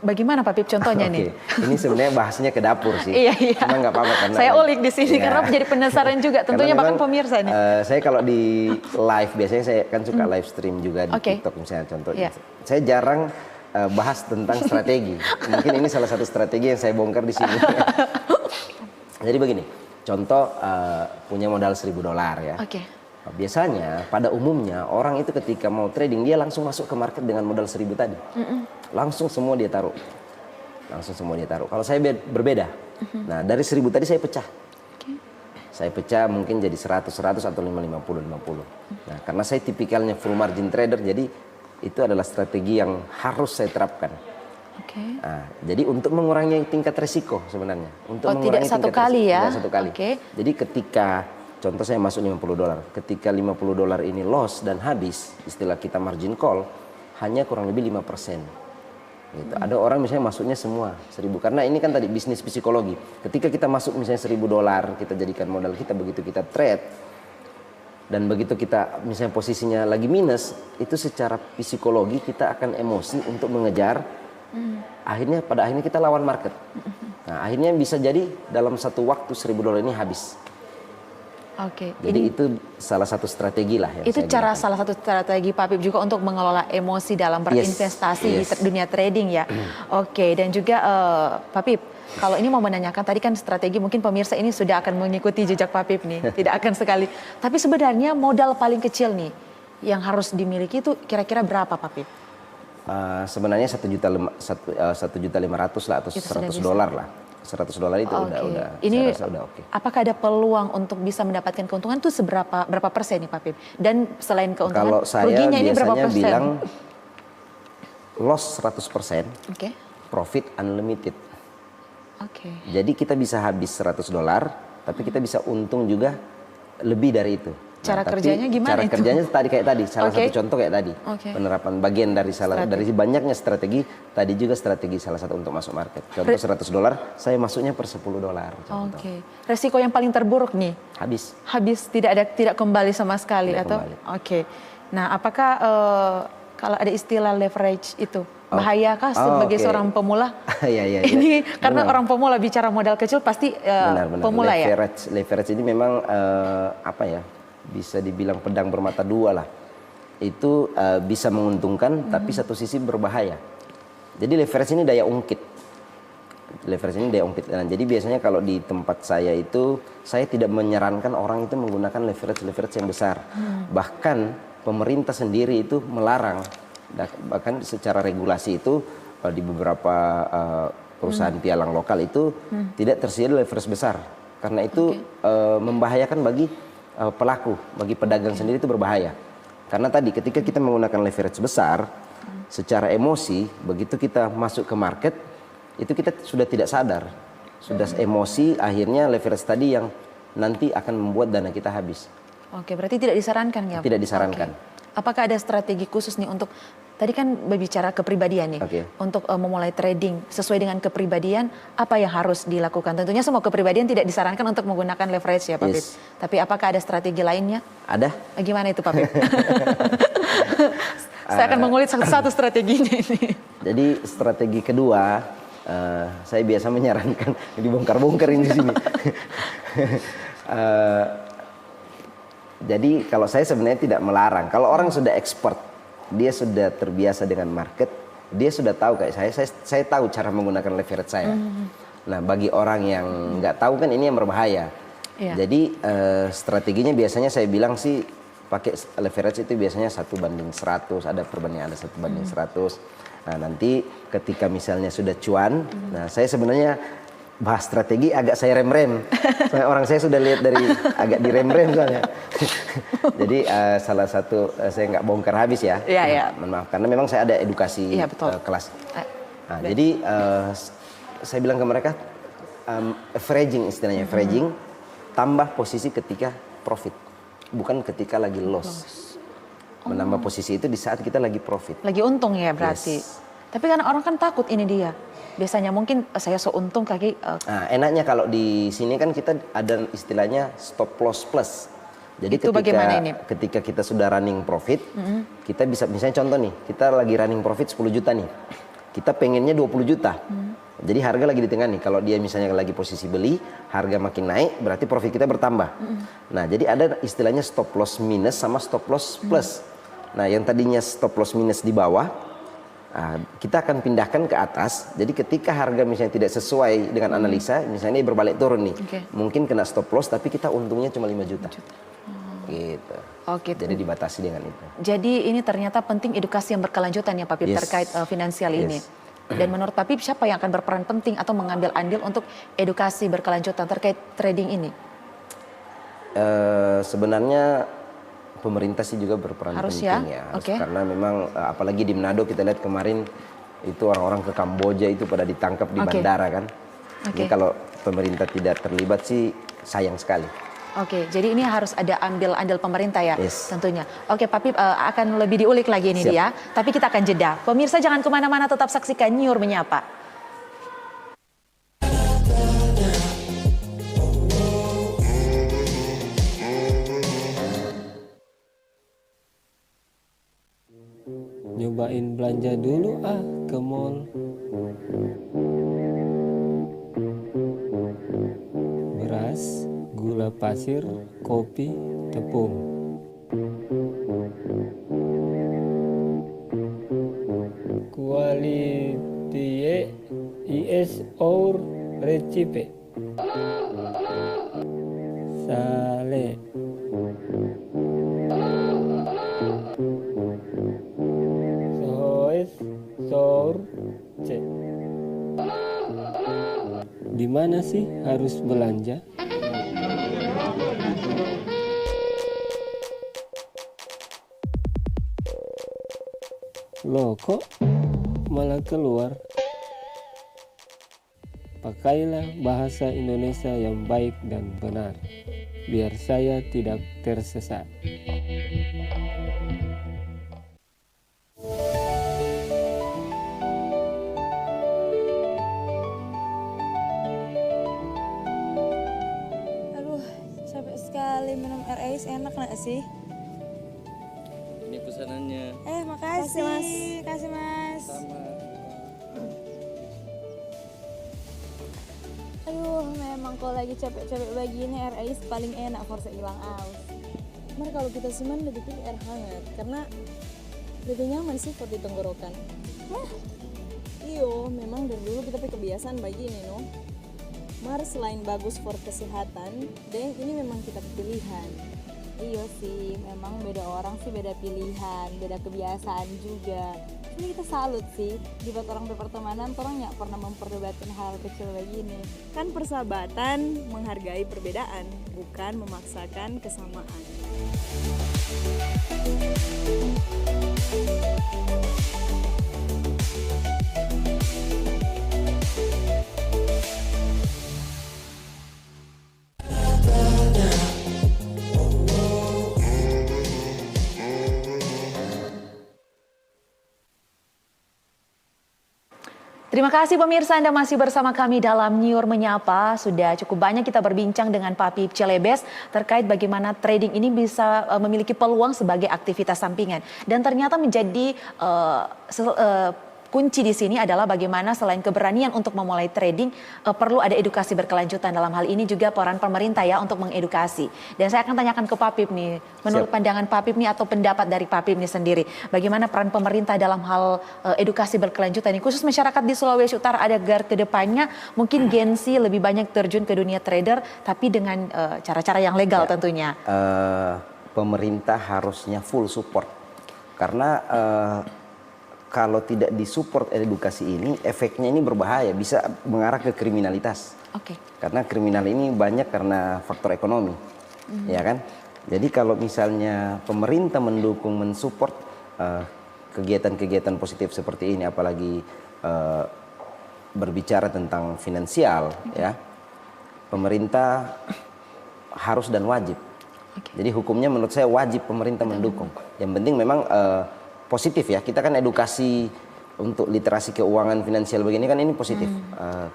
Bagaimana Papip contohnya nih? Ini sebenarnya bahasnya ke dapur sih. Iya. Cuma nggak apa-apa karena saya ulik di sini karena menjadi penasaran juga. Tentunya bahkan pemirsa nih. Saya kalau di live biasanya saya kan suka live stream juga di TikTok misalnya contoh. Saya jarang bahas tentang strategi. Mungkin ini salah satu strategi yang saya bongkar di sini. Jadi begini, contoh punya modal $1.000 ya. Biasanya pada umumnya orang itu ketika mau trading dia langsung masuk ke market dengan modal 1.000 tadi. Langsung semua dia taruh. Kalau saya berbeda. Nah, dari 1.000 tadi saya pecah. Saya pecah mungkin jadi 100 atau 50. Nah, karena saya tipikalnya full margin trader jadi itu adalah strategi yang harus saya terapkan. Nah, jadi untuk mengurangi tingkat resiko sebenarnya. Untuk mengurangi tidak satu kali ya? Tidak satu kali. Jadi ketika contoh saya masuk $50, ketika $50 ini loss dan habis, istilah kita margin call, hanya kurang lebih 5%. Gitu. Ada orang misalnya masuknya semua 1.000, karena ini kan tadi bisnis psikologi. Ketika kita masuk misalnya $1.000, kita jadikan modal kita, begitu kita trade, dan begitu kita misalnya posisinya lagi minus, itu secara psikologi kita akan emosi untuk mengejar. Pada akhirnya kita lawan market. Nah, akhirnya bisa jadi dalam satu waktu $1.000 ini habis. Jadi itu salah satu strategi lah. Itu salah satu strategi Papip juga untuk mengelola emosi dalam berinvestasi di dunia trading ya. Dan juga Papip, kalau ini mau menanyakan tadi kan strategi, mungkin pemirsa ini sudah akan mengikuti jejak Papip nih, tidak akan sekali. Tapi sebenarnya modal paling kecil nih yang harus dimiliki itu kira-kira berapa Papip? Sebenarnya 1.500.000 lah atau $100 lah. $100 itu udah ini saya rasa udah oke. Apakah ada peluang untuk bisa mendapatkan keuntungan itu berapa persen nih Papip? Dan selain keuntungan, kalau saya ruginya ini berapa persen? Bilang loss 100%, profit unlimited. Jadi kita bisa habis $100, tapi kita bisa untung juga lebih dari itu. Cara kerjanya gimana cara itu? Kerjanya kayak tadi, salah satu contoh kayak tadi. Penerapan bagian dari dari banyaknya strategi, tadi juga strategi salah satu untuk masuk market. Contoh $100, saya masuknya per $10. Resiko yang paling terburuk nih? Habis tidak kembali sama sekali atau? Nah, apakah kalau ada istilah leverage itu Bahayakah sebagai seorang pemula? Iya. Ini karena orang pemula bicara modal kecil pasti Benar. pemula Leverage ini memang apa ya? Bisa dibilang pedang bermata dua lah. Itu bisa menguntungkan tapi satu sisi berbahaya. Jadi leverage ini daya ungkit. Nah, jadi biasanya kalau di tempat saya itu saya tidak menyarankan orang itu menggunakan leverage yang besar. Bahkan pemerintah sendiri itu melarang. Bahkan secara regulasi itu di beberapa perusahaan pialang lokal itu tidak tersedia leverage besar. Karena itu membahayakan bagi pelaku, bagi pedagang sendiri itu berbahaya. Karena tadi ketika kita menggunakan leverage besar, secara emosi begitu kita masuk ke market itu kita sudah tidak sadar, sudah emosi, akhirnya leverage tadi yang nanti akan membuat dana kita habis. Oke, berarti tidak disarankan ya? Tidak disarankan. Apakah ada strategi khusus nih untuk, tadi kan berbicara kepribadian nih, untuk memulai trading sesuai dengan kepribadian, apa yang harus dilakukan? Tentunya semua kepribadian tidak disarankan untuk menggunakan leverage ya Pak Pip. Tapi apakah ada strategi lainnya? Ada. Gimana itu Pak Pip? Saya akan mengulik satu-satu strateginya ini. Jadi strategi kedua, saya biasa menyarankan, dibongkar-bongkar ini di sini. Jadi kalau saya sebenarnya tidak melarang. Kalau orang sudah expert, dia sudah terbiasa dengan market, dia sudah tahu kayak saya tahu cara menggunakan leverage saya. Nah, bagi orang yang nggak tahu kan ini yang berbahaya. Jadi strateginya biasanya saya bilang sih pakai leverage itu biasanya 1:100, ada perbandingan ada 1:100. Nah, nanti ketika misalnya sudah cuan, nah saya sebenarnya bahas strategi agak saya rem-rem. Orang saya sudah lihat dari agak direm-rem soalnya. Jadi salah satu saya nggak bongkar habis ya. Iya. Maaf karena memang saya ada edukasi kelas. Nah, jadi saya bilang ke mereka averaging istilahnya, averaging tambah posisi ketika profit, bukan ketika lagi loss. Menambah posisi itu di saat kita lagi profit. Lagi untung ya berarti. Tapi kan orang kan takut ini dia. Biasanya mungkin saya untung kaki. Nah, enaknya kalau di sini kan kita ada istilahnya stop loss plus. Jadi itu ketika kita sudah running profit, kita bisa misalnya contoh nih, kita lagi running profit 10 juta nih. Kita pengennya 20 juta. Jadi harga lagi di tengah nih. Kalau dia misalnya lagi posisi beli, harga makin naik, berarti profit kita bertambah. Nah, jadi ada istilahnya stop loss minus sama stop loss plus. Nah, yang tadinya stop loss minus di bawah, kita akan pindahkan ke atas. Jadi ketika harga misalnya tidak sesuai dengan analisa, misalnya berbalik turun nih, mungkin kena stop loss tapi kita untungnya cuma 5 juta. Gitu. Jadi dibatasi dengan itu. Jadi ini ternyata penting edukasi yang berkelanjutan ya Pak Pip terkait finansial ini. Dan menurut Pak Pip siapa yang akan berperan penting atau mengambil andil untuk edukasi berkelanjutan terkait trading ini? Sebenarnya pemerintah sih juga berperan penting ya. Karena memang apalagi di Manado kita lihat kemarin itu orang-orang ke Kamboja itu pada ditangkap di bandara kan. Jadi kalau pemerintah tidak terlibat sih sayang sekali. Jadi ini harus ada andil pemerintah ya tentunya. Pak Pip akan lebih diulik lagi ini dia. Tapi kita akan jeda. Pemirsa jangan kemana-mana, tetap saksikan Nyiur Menyapa. Nyobain belanja dulu ke mall. Beras, gula pasir, kopi, tepung. Quality is our recipe. Sale. Di mana sih harus belanja? Loh kok malah keluar? Pakailah bahasa Indonesia yang baik dan benar, biar saya tidak tersesat. Enak nggak sih? Ini pesanannya. Makasih mas. Kasih mas. Sama. memang kalau lagi capek-capek begini air ais paling enak forse hilang aus. Mar kalau kita semen lebih pilih air hangat karena lebih nyaman sih buat di tenggorokan. Iyo, memang dari dulu kita pakai kebiasaan begini no. Mar selain bagus for kesehatan, dan ini memang kita pilihan. Iya sih, memang beda orang sih beda pilihan, beda kebiasaan juga. Ini kita salut sih, di buat orang berpertemanan, orang nggak pernah memperdebatkan hal kecil begini. Kan persahabatan menghargai perbedaan, bukan memaksakan kesamaan. Terima kasih pemirsa, Anda masih bersama kami dalam Nyiur Menyapa. Sudah cukup banyak kita berbincang dengan Pak Pip Celebes terkait bagaimana trading ini bisa memiliki peluang sebagai aktivitas sampingan. Dan ternyata menjadi kunci di sini adalah bagaimana selain keberanian untuk memulai trading, perlu ada edukasi berkelanjutan. Dalam hal ini juga peran pemerintah ya untuk mengedukasi. Dan saya akan tanyakan ke Pak Pip nih, menurut pandangan Pak Pip nih atau pendapat dari Pak Pip nih sendiri, bagaimana peran pemerintah dalam hal edukasi berkelanjutan ini, khusus masyarakat di Sulawesi Utara agar ke depannya mungkin Gen Z lebih banyak terjun ke dunia trader, tapi dengan cara-cara yang legal tentunya. Pemerintah harusnya full support, karena kalau tidak disupport edukasi ini, efeknya ini berbahaya, bisa mengarah ke kriminalitas. Karena kriminal ini banyak karena faktor ekonomi, ya kan? Jadi kalau misalnya pemerintah mendukung, mensupport kegiatan-kegiatan positif seperti ini, apalagi berbicara tentang finansial, ya, pemerintah harus dan wajib. Jadi hukumnya menurut saya wajib pemerintah mendukung. Yang penting memang positif ya, kita kan edukasi untuk literasi keuangan finansial begini kan ini positif.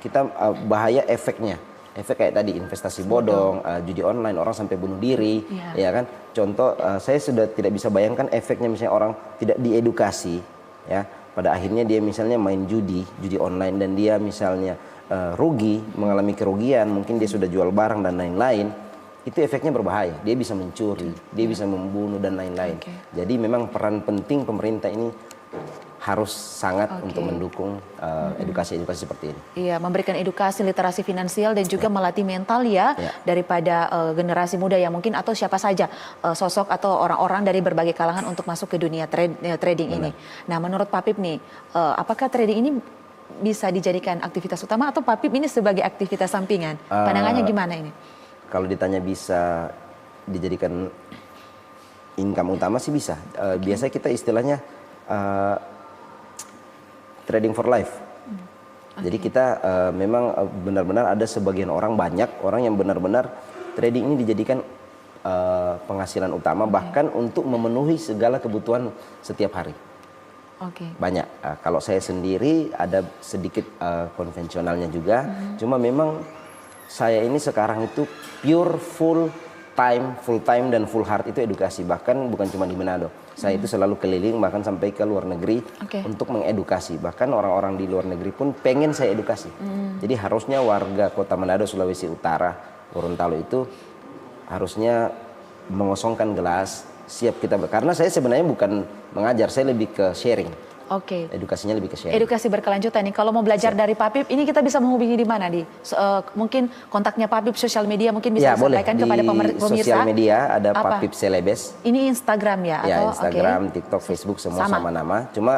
Kita bahaya efeknya, efek kayak tadi investasi bodong, judi online, orang sampai bunuh diri, ya kan. Contoh, saya sudah tidak bisa bayangkan efeknya misalnya orang tidak diedukasi, ya, pada akhirnya dia misalnya main judi online dan dia misalnya rugi, mengalami kerugian, mungkin dia sudah jual barang dan lain-lain. Itu efeknya berbahaya, dia bisa mencuri, dia bisa membunuh dan lain-lain. Jadi memang peran penting pemerintah ini harus sangat untuk mendukung edukasi-edukasi seperti ini. Iya, memberikan edukasi literasi finansial dan juga melatih mental ya, daripada generasi muda yang mungkin atau siapa saja sosok atau orang-orang dari berbagai kalangan untuk masuk ke dunia trading ini. Nah, menurut Pak Pip nih, apakah trading ini bisa dijadikan aktivitas utama atau Pak Pip ini sebagai aktivitas sampingan? Pandangannya gimana ini? Kalau ditanya bisa dijadikan income utama sih bisa. Biasanya kita istilahnya trading for life. Jadi kita memang benar-benar ada sebagian orang, banyak orang yang benar-benar trading ini dijadikan penghasilan utama, bahkan untuk memenuhi segala kebutuhan setiap hari. Banyak. Kalau saya sendiri ada sedikit konvensionalnya juga, cuma memang saya ini sekarang itu pure full time dan full heart itu edukasi, bahkan bukan cuma di Manado. Saya itu selalu keliling bahkan sampai ke luar negeri untuk mengedukasi. Bahkan orang-orang di luar negeri pun pengen saya edukasi. Jadi harusnya warga Kota Manado, Sulawesi Utara, Gorontalo itu harusnya mengosongkan gelas, siap kita. Karena saya sebenarnya bukan mengajar, saya lebih ke sharing. Edukasinya lebih ke sharing. Edukasi berkelanjutan nih. Kalau mau belajar dari Pak Pip, ini kita bisa menghubungi di mana di? Mungkin kontaknya Pak Pip sosial media mungkin bisa disampaikan kepada pemirsa. Di sosial media ada Pak Pip Celebes. Ini Instagram ya? Ya, Instagram, TikTok, Facebook semua sama nama. Cuma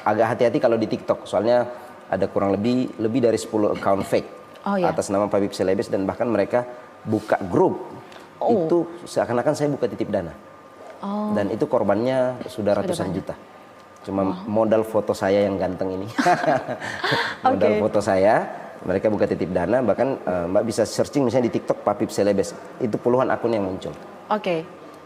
agak hati-hati kalau di TikTok, soalnya ada kurang lebih dari 10 account fake atas nama Pak Pip Celebes, dan bahkan mereka buka grup itu seakan-akan saya buka titip dana. Dan itu korbannya sudah ratusan juta. Cuma modal foto saya yang ganteng ini. Modal foto saya, mereka buka titip dana, bahkan Mbak bisa searching misalnya di TikTok Pak Pip Celebes, itu puluhan akun yang muncul.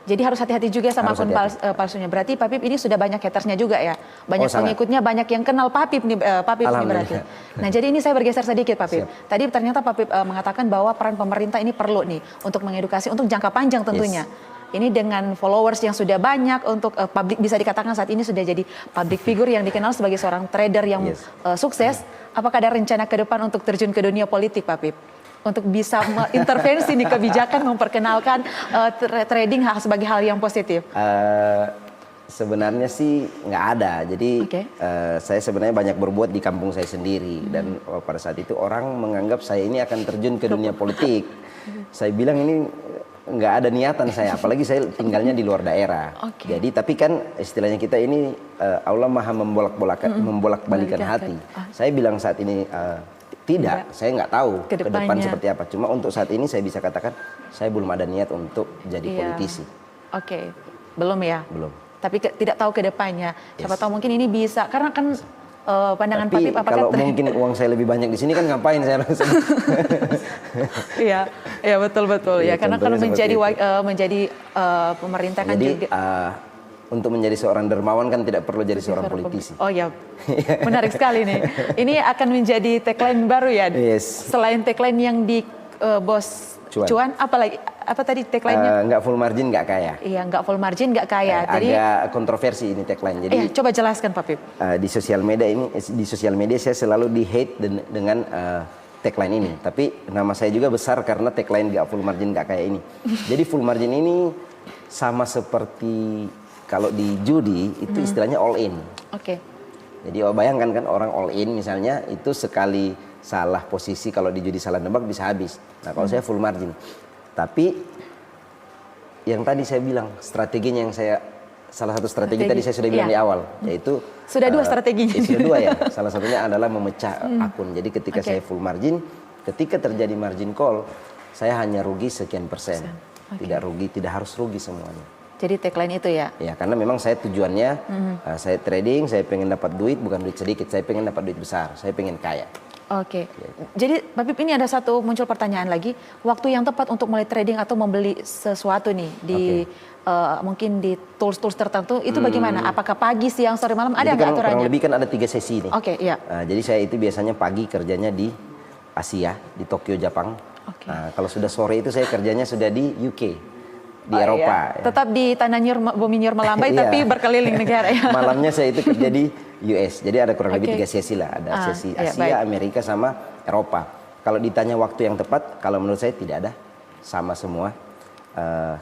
Jadi harus hati-hati juga sama akun palsunya. Berarti Pak Pip ini sudah banyak hatersnya juga ya? Banyak pengikutnya, banyak yang kenal Pak Pip nih, berarti. Nah, jadi ini saya bergeser sedikit Pak Pip. Tadi ternyata Pak Pip mengatakan bahwa peran pemerintah ini perlu nih untuk mengedukasi untuk jangka panjang tentunya. Ini dengan followers yang sudah banyak, untuk publik, bisa dikatakan saat ini sudah jadi public figure yang dikenal sebagai seorang trader yang sukses. Apakah ada rencana ke depan untuk terjun ke dunia politik Pak Pip? untuk bisa intervensi di kebijakan memperkenalkan trading sebagai hal yang positif? Sebenarnya sih nggak ada. Jadi saya sebenarnya banyak berbuat di kampung saya sendiri dan pada saat itu orang menganggap saya ini akan terjun ke dunia politik. Saya bilang ini nggak ada niatan saya, apalagi saya tinggalnya di luar daerah. Jadi tapi kan istilahnya kita ini Allah maha membolak-balikan hati. Saya bilang saat ini tidak, saya nggak tahu ke depan seperti apa. Cuma untuk saat ini saya bisa katakan saya belum ada niat untuk jadi politisi. Belum ya? Belum. Tapi tidak tahu ke depannya. Siapa tahu mungkin ini bisa, karena kan pandangan Tapi Papip apakah kalau mungkin uang saya lebih banyak di sini kan ngapain saya langsung? Iya, ya betul ya. Karena kan menjadi pemerintah kan jadi, juga. Untuk menjadi seorang dermawan kan tidak perlu jadi seorang politisi. Oh ya, menarik sekali nih. Ini akan menjadi tagline baru ya. Selain tagline yang di Bos Cuan, apa tadi tagline-nya? Nggak full margin, nggak kaya. Iya, nggak full margin, nggak kaya. Jadi agak kontroversi ini tagline. Jadi coba jelaskan, Papip. Di sosial media saya selalu di hate dengan tagline ini. Tapi nama saya juga besar karena tagline nggak full margin, nggak kaya ini. Jadi full margin ini sama seperti kalau di judi itu istilahnya all in. Jadi bayangkan kan orang all in misalnya itu sekali salah posisi, kalau di judi salah nebak bisa habis. Nah kalau saya full margin. Tapi yang tadi saya bilang strateginya yang salah satu strategi tadi saya sudah bilang di awal, yaitu sudah dua strateginya. Sudah dua ya. Salah satunya adalah memecah akun. Jadi ketika saya full margin, ketika terjadi margin call, saya hanya rugi sekian persen. Tidak rugi, tidak harus rugi semuanya. Jadi tagline itu ya? Ya, karena memang saya tujuannya saya trading, saya pengen dapat duit, bukan duit sedikit, saya pengen dapat duit besar, saya pengen kaya. Jadi Papip, ini ada muncul pertanyaan lagi, waktu yang tepat untuk mulai trading atau membeli sesuatu nih di mungkin di tools-tools tertentu itu bagaimana? Apakah pagi, siang, sore, malam? Ada nggak aturannya? Kurang lebih kan ada 3 sesi nih. Jadi saya itu biasanya pagi kerjanya di Asia, di Tokyo, Jepang. Kalau sudah sore itu saya kerjanya sudah di UK, di Eropa. Tetap di tanah bumi nyur melambai tapi berkeliling negara ya. Malamnya saya itu kerja di US. Jadi ada kurang lebih 3 sesi lah. Ada sesi Asia, Amerika sama Eropa. Kalau ditanya waktu yang tepat, kalau menurut saya tidak ada, sama semua.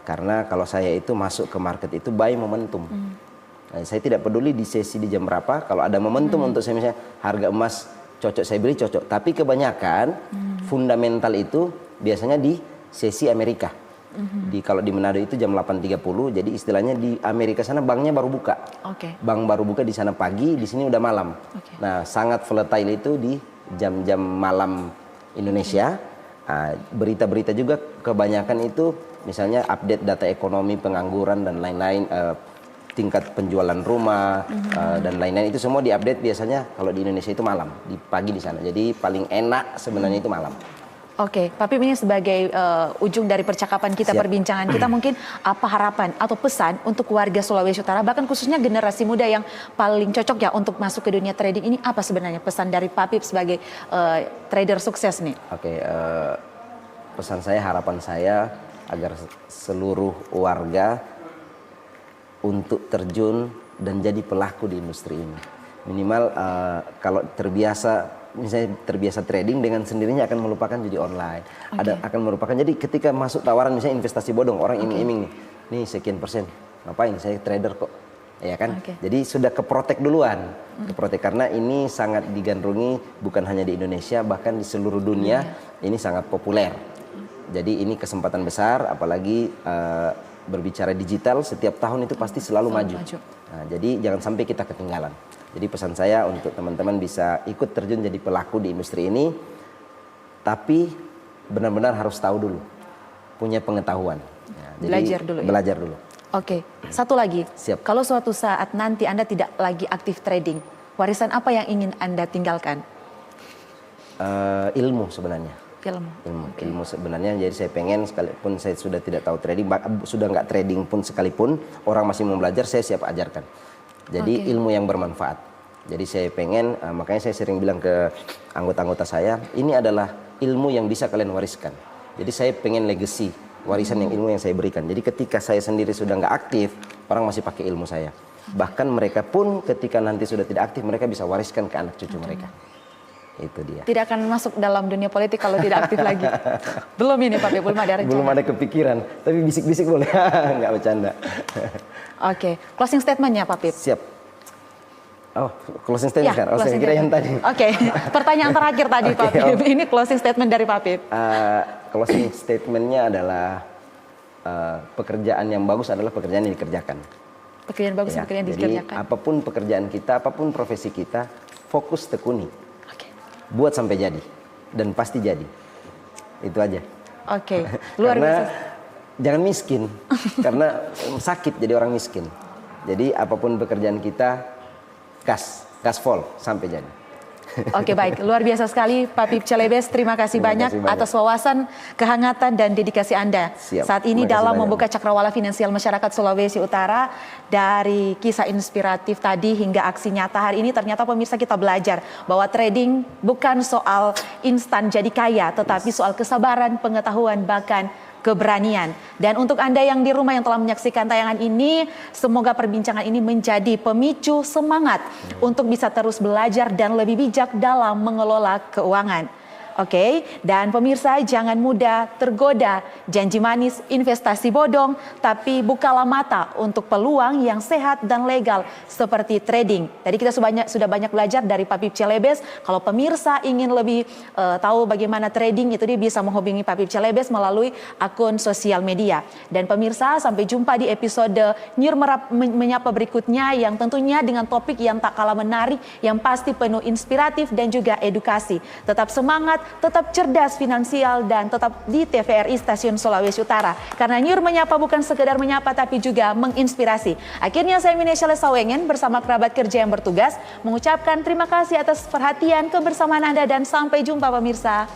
Karena kalau saya itu masuk ke market itu by momentum. Saya tidak peduli di sesi di jam berapa. Kalau ada momentum untuk saya, misalnya harga emas cocok saya beli, cocok. Tapi kebanyakan fundamental itu biasanya di sesi Amerika. Kalau di Manado itu jam 8.30, jadi istilahnya di Amerika sana banknya baru buka. Bank baru buka di sana pagi, di sini udah malam. Nah, sangat volatile itu di jam-jam malam Indonesia. Berita-berita juga kebanyakan itu misalnya update data ekonomi, pengangguran dan lain-lain, tingkat penjualan rumah dan lain-lain itu semua diupdate biasanya kalau di Indonesia itu malam, di pagi di sana. Jadi paling enak sebenarnya itu malam. Papip, ini sebagai ujung dari percakapan kita, perbincangan kita, mungkin apa harapan atau pesan untuk warga Sulawesi Utara, bahkan khususnya generasi muda yang paling cocok ya untuk masuk ke dunia trading ini, apa sebenarnya pesan dari Papip sebagai trader sukses nih? Pesan saya, harapan saya agar seluruh warga untuk terjun dan jadi pelaku di industri ini. Minimal kalau misalnya terbiasa trading, dengan sendirinya akan melupakan judi online. Akan melupakan, jadi ketika masuk tawaran misalnya investasi bodong, orang iming-iming nih sekian persen, ngapain, saya trader kok, ya kan? Jadi sudah keprotek duluan, keprotek, karena ini sangat digandrungi bukan hanya di Indonesia, bahkan di seluruh dunia ini sangat populer. Jadi ini kesempatan besar, apalagi berbicara digital, setiap tahun itu pasti selalu maju. Nah, jadi jangan sampai kita ketinggalan. Jadi pesan saya untuk teman-teman bisa ikut terjun jadi pelaku di industri ini, tapi benar-benar harus tahu dulu, punya pengetahuan. Jadi belajar dulu. Satu lagi, kalau suatu saat nanti Anda tidak lagi aktif trading, warisan apa yang ingin Anda tinggalkan? Ilmu sebenarnya. Ilmu sebenarnya. Jadi saya pengen, sekalipun saya sudah tidak tahu trading, sudah nggak trading pun sekalipun, orang masih mau belajar, saya siap ajarkan. Jadi ilmu yang bermanfaat. Jadi saya pengen, makanya saya sering bilang ke anggota-anggota saya, ini adalah ilmu yang bisa kalian wariskan. Jadi saya pengen legacy, warisan yang ilmu yang saya berikan. Jadi ketika saya sendiri sudah nggak aktif, orang masih pakai ilmu saya. Bahkan mereka pun ketika nanti sudah tidak aktif, mereka bisa wariskan ke anak cucu mereka. Itu dia. Tidak akan masuk dalam dunia politik kalau tidak aktif lagi. Belum ini Pak Pip, belum ada rencana. Belum ada kepikiran, tapi bisik-bisik boleh. Nggak bercanda. Oke, closing statementnya Pak Pip. Siap. Oh, closing statement kan? Oh, saya kira yang tadi. Oke, pertanyaan terakhir tadi Pak Pip. Ini closing statement dari Pak Pip. Closing statementnya adalah pekerjaan yang bagus adalah pekerjaan yang dikerjakan. Pekerjaan bagus, pekerjaan yang Jadi dikerjakan. apapun pekerjaan kita, apapun profesi kita, fokus tekuni. Buat sampai jadi dan pasti jadi. Itu aja. Oke, luar karena biasa. jangan miskin, karena sakit jadi orang miskin. Jadi apapun pekerjaan kita, gaspol sampai jadi. Oke, baik, luar biasa sekali Pak Pip Celebes. Terima kasih banyak atas wawasan, kehangatan dan dedikasi Anda saat ini dalam membuka cakrawala finansial masyarakat Sulawesi Utara. Dari kisah inspiratif tadi hingga aksi nyata hari ini, ternyata pemirsa kita belajar bahwa trading bukan soal instan jadi kaya, tetapi soal kesabaran, pengetahuan, bahkan keberanian. Dan untuk Anda yang di rumah yang telah menyaksikan tayangan ini, semoga perbincangan ini menjadi pemicu semangat untuk bisa terus belajar dan lebih bijak dalam mengelola keuangan. Oke, dan pemirsa jangan mudah tergoda janji manis investasi bodong, tapi bukalah mata untuk peluang yang sehat dan legal seperti trading. Tadi kita sudah banyak belajar dari Pak Pip Celebes. Kalau pemirsa ingin lebih tahu bagaimana trading, itu dia bisa menghubungi Pak Pip Celebes melalui akun sosial media. Dan pemirsa, sampai jumpa di episode Nyur Menyapa berikutnya yang tentunya dengan topik yang tak kalah menarik, yang pasti penuh inspiratif dan juga edukasi. Tetap semangat, tetap cerdas finansial, dan tetap di TVRI Stasiun Sulawesi Utara. Karena Nyur Menyapa bukan sekedar menyapa tapi juga menginspirasi. Akhirnya saya Minesha Lesawengen bersama kerabat kerja yang bertugas mengucapkan terima kasih atas perhatian kebersamaan Anda dan sampai jumpa pemirsa.